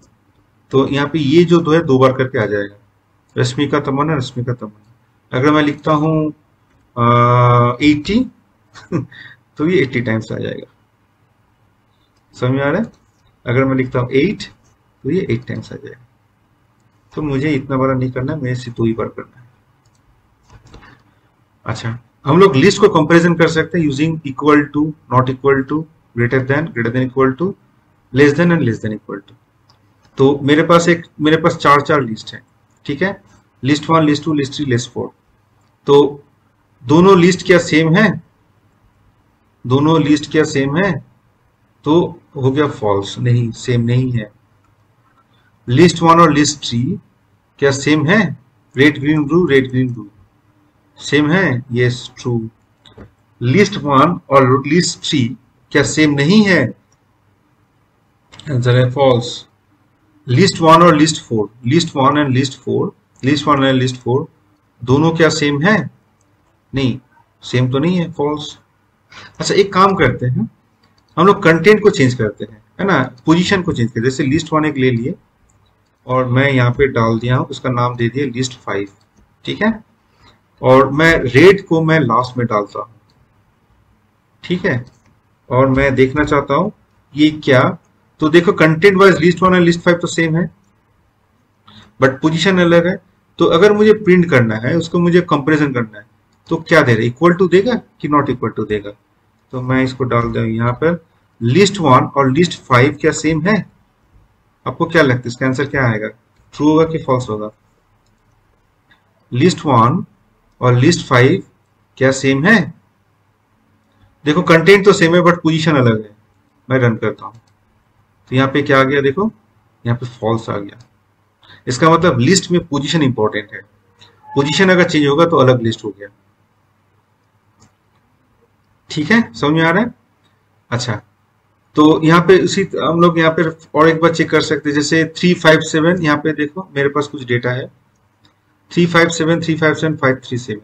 तो यहाँ पे ये जो दो है 2 बार करके आ जाएगा, रश्मिका तमन्ना, रश्मिका तमन्ना। अगर मैं लिखता हूँ 80 तो ये 80 टाइम्स आ जाएगा, समझ में आ रहा है। अगर मैं लिखता हूँ 8 तो ये 8 टाइम्स आ जाएगा। तो मुझे इतना बड़ा नहीं करना है, मुझे सिर्फ 2 ही बार करना है। अच्छा, हम लोग लिस्ट को कंपैरिजन कर सकते हैं using equal to, not equal to, greater than equal to, less than and less than equal to. तो मेरे पास 4 लिस्ट है, ठीक है, list one, list two, list three, list four. तो दोनों लिस्ट क्या सेम है? दोनों लिस्ट क्या सेम है? तो हो गया फॉल्स, नहीं सेम नहीं है। लिस्ट वन और लिस्ट थ्री क्या सेम है? Red green blue, red green blue same है? Yes true. लिस्ट वन और लिस्ट थ्री क्या सेम नहीं है? आंसर है फॉल्स। लिस्ट वन और list four, list one and list four, list one and list four दोनों क्या सेम है? नहीं, सेम तो नहीं है, फॉल्स। अच्छा एक काम करते हैं, हम लोग कंटेंट को चेंज करते हैं, है ना, पोजीशन को चेंज करते हैं। जैसे लिस्ट वन एक ले लिए और मैं यहाँ पे डाल दिया हूँ, उसका नाम दे दिया लिस्ट 5, ठीक है। और मैं रेड को मैं लास्ट में डालता हूँ, ठीक है। और मैं देखना चाहता हूँ ये क्या, तो देखो कंटेंट वाइज लिस्ट वन और लिस्ट 5 तो सेम है, बट पोजीशन अलग है। तो अगर मुझे प्रिंट करना है, उसको मुझे कंपैरिजन करना है, तो क्या दे रहा है, इक्वल टू देगा कि नॉट इक्वल टू देगा? तो मैं इसको डाल दूँ यहाँ पर, लिस्ट वन और लिस्ट 5 क्या सेम है? आपको क्या लगता है इसका आंसर क्या आएगा? ट्रू होगा कि फॉल्स होगा? लिस्ट वन और लिस्ट 5 क्या सेम है? देखो कंटेंट तो सेम है बट पोजीशन अलग है। मैं रन करता हूं तो यहाँ पे क्या आ गया, देखो यहाँ पे फॉल्स आ गया। इसका मतलब लिस्ट में पोजीशन इंपॉर्टेंट है, पोजीशन अगर चेंज होगा तो अलग लिस्ट हो गया, ठीक है, समझ में आ रहा है? अच्छा तो यहाँ पे उसी हम लोग यहाँ पे और एक बार चेक कर सकते हैं, जैसे 357, यहाँ पे देखो मेरे पास कुछ डेटा है 357 357 537।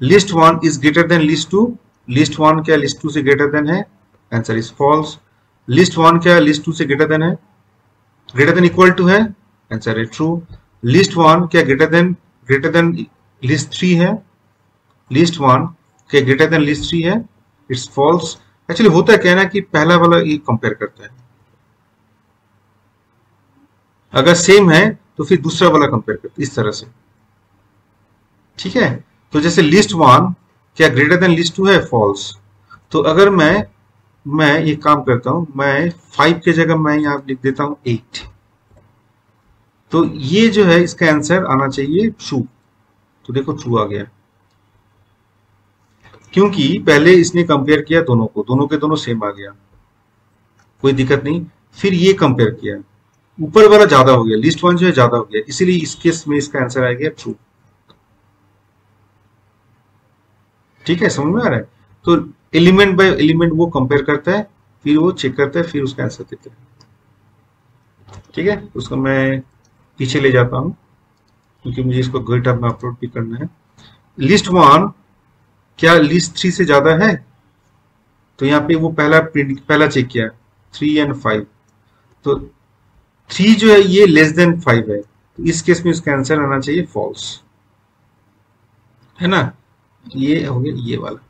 List one is greater than list two, list one क्या लिस्ट टू से ग्रेटर देन है? Answer is false. List one क्या लिस्ट टू से ग्रेटर देन है? ग्रेटर देन इक्वल टू है? आंसर है ट्रू। लिस्ट वन क्या ग्रेटर देन लिस्ट थ्री है? लिस्ट वन क्या ग्रेटर देन लिस्ट थ्री है? It's false. एक्चुअली होता है क्या ना कि पहला वाला ये कंपेयर करता है, अगर सेम है तो फिर दूसरा वाला कंपेयर करता है, इस तरह से, ठीक है। तो जैसे लिस्ट वन क्या ग्रेटर देन लिस्ट टू है? फॉल्स। तो अगर मैं ये काम करता हूं, मैं 5 के जगह मैं यहां लिख देता हूं 8, तो ये जो है इसका आंसर आना चाहिए ट्रू। तो देखो ट्रू आ गया, क्योंकि पहले इसने कंपेयर किया दोनों को, दोनों के दोनों सेम आ गया, कोई दिक्कत नहीं। फिर ये कंपेयर किया, ऊपर वाला ज्यादा हो गया, लिस्ट वन जो है ज्यादा हो गया, इसीलिए इस केस में इसका आंसर आ गया ट्रू, ठीक है, समझ में आ रहा है? तो एलिमेंट बाय एलिमेंट वो कंपेयर करता है, फिर वो चेक करता है, फिर उसका आंसर देता है, ठीक है। उसको मैं पीछे ले जाता हूं क्योंकि मुझे इसको गिटहब में अपलोड भी करना है। लिस्ट वन क्या लिस्ट 3 से ज्यादा है? तो यहाँ पे वो पहला चेक किया 3 एंड 5, तो 3 जो है ये लेस देन 5 है, तो इस केस में इसका आंसर आना चाहिए फॉल्स, है ना। ये हो गया ये वाला।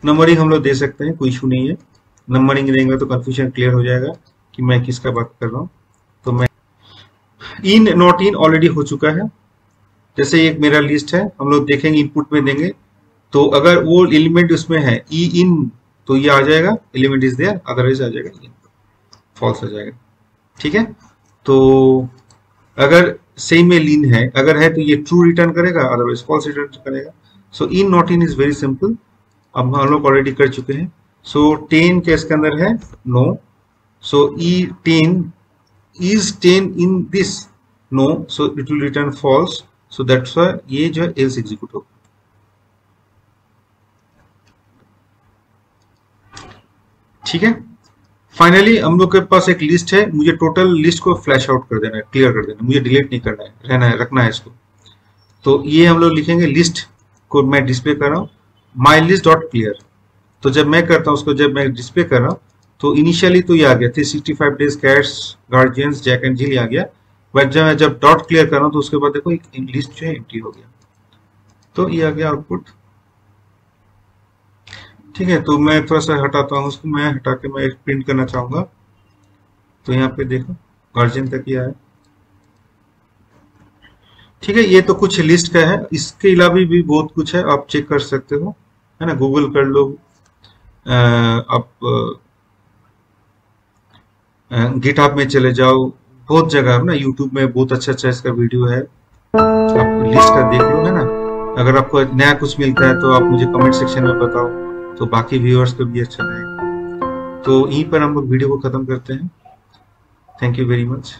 नंबरिंग हम लोग दे सकते हैं, कोई इशू नहीं है, नंबरिंग देंगे तो कंफ्यूजन क्लियर हो जाएगा कि मैं किसका बात कर रहा हूं। तो मैं इन नॉट इन ऑलरेडी हो चुका है, जैसे एक मेरा लिस्ट है, हम लोग देखेंगे इनपुट में देंगे, तो अगर वो एलिमेंट उसमें है ई इन तो ये आ जाएगा एलिमेंट इज देयर, अदरवाइज आ जाएगा इन, फॉल्स आ जाएगा, ठीक है। तो अगर सेम में लीन है, अगर है तो ये ट्रू रिटर्न करेगा, अदरवाइज फॉल्स रिटर्न करेगा। So in not in is very simple, अब हम लोग ऑलरेडी कर चुके हैं। सो 10 के इसके अंदर है no, so E 10 is 10 in this, no, so it will return false, so that's why ये जो है एल्स एग्जीक्यूट होगा, ठीक है। फाइनली हम लोग के पास एक लिस्ट है, मुझे टोटल लिस्ट को फ्लैश आउट कर देना है, क्लियर कर देना है, मुझे डिलीट नहीं करना है, रहना है, रखना है इसको। तो ये हम लोग लिखेंगे, लिस्ट को मैं डिस्प्ले कर रहा हूँ माई लिस्ट डॉट क्लियर। तो जब मैं करता हूँ उसको, जब मैं डिस्प्ले कर रहा हूँ तो इनिशियली तो ये आ गया 365 days cats guardians Jack and Jill आ गया, बट जब डॉट क्लियर कर रहा हूँ तो उसके बाद देखो एक लिस्ट जो है एम्प्टी हो गया, तो ये आ गया आउटपुट, ठीक है। तो मैं थोड़ा सा हटाता हूँ उसको, मैं हटा के मैं प्रिंट करना चाहूंगा, तो यहाँ पे देखो गार्जियन तक किया है, ठीक है। ये तो कुछ लिस्ट का है, इसके अलावा भी बहुत कुछ है, आप चेक कर सकते हो, है ना, गूगल कर लो, आप गिटहब में चले जाओ, बहुत जगह है ना, यूट्यूब में बहुत अच्छा अच्छा इसका वीडियो है, आप लिस्ट का देख लो, है ना। अगर आपको नया कुछ मिलता है तो आप मुझे कमेंट सेक्शन में बताओ, तो बाकी व्यूअर्स को भी अच्छा रहेगा। तो यहीं पर हम लोग वीडियो को खत्म करते हैं। Thank you very much.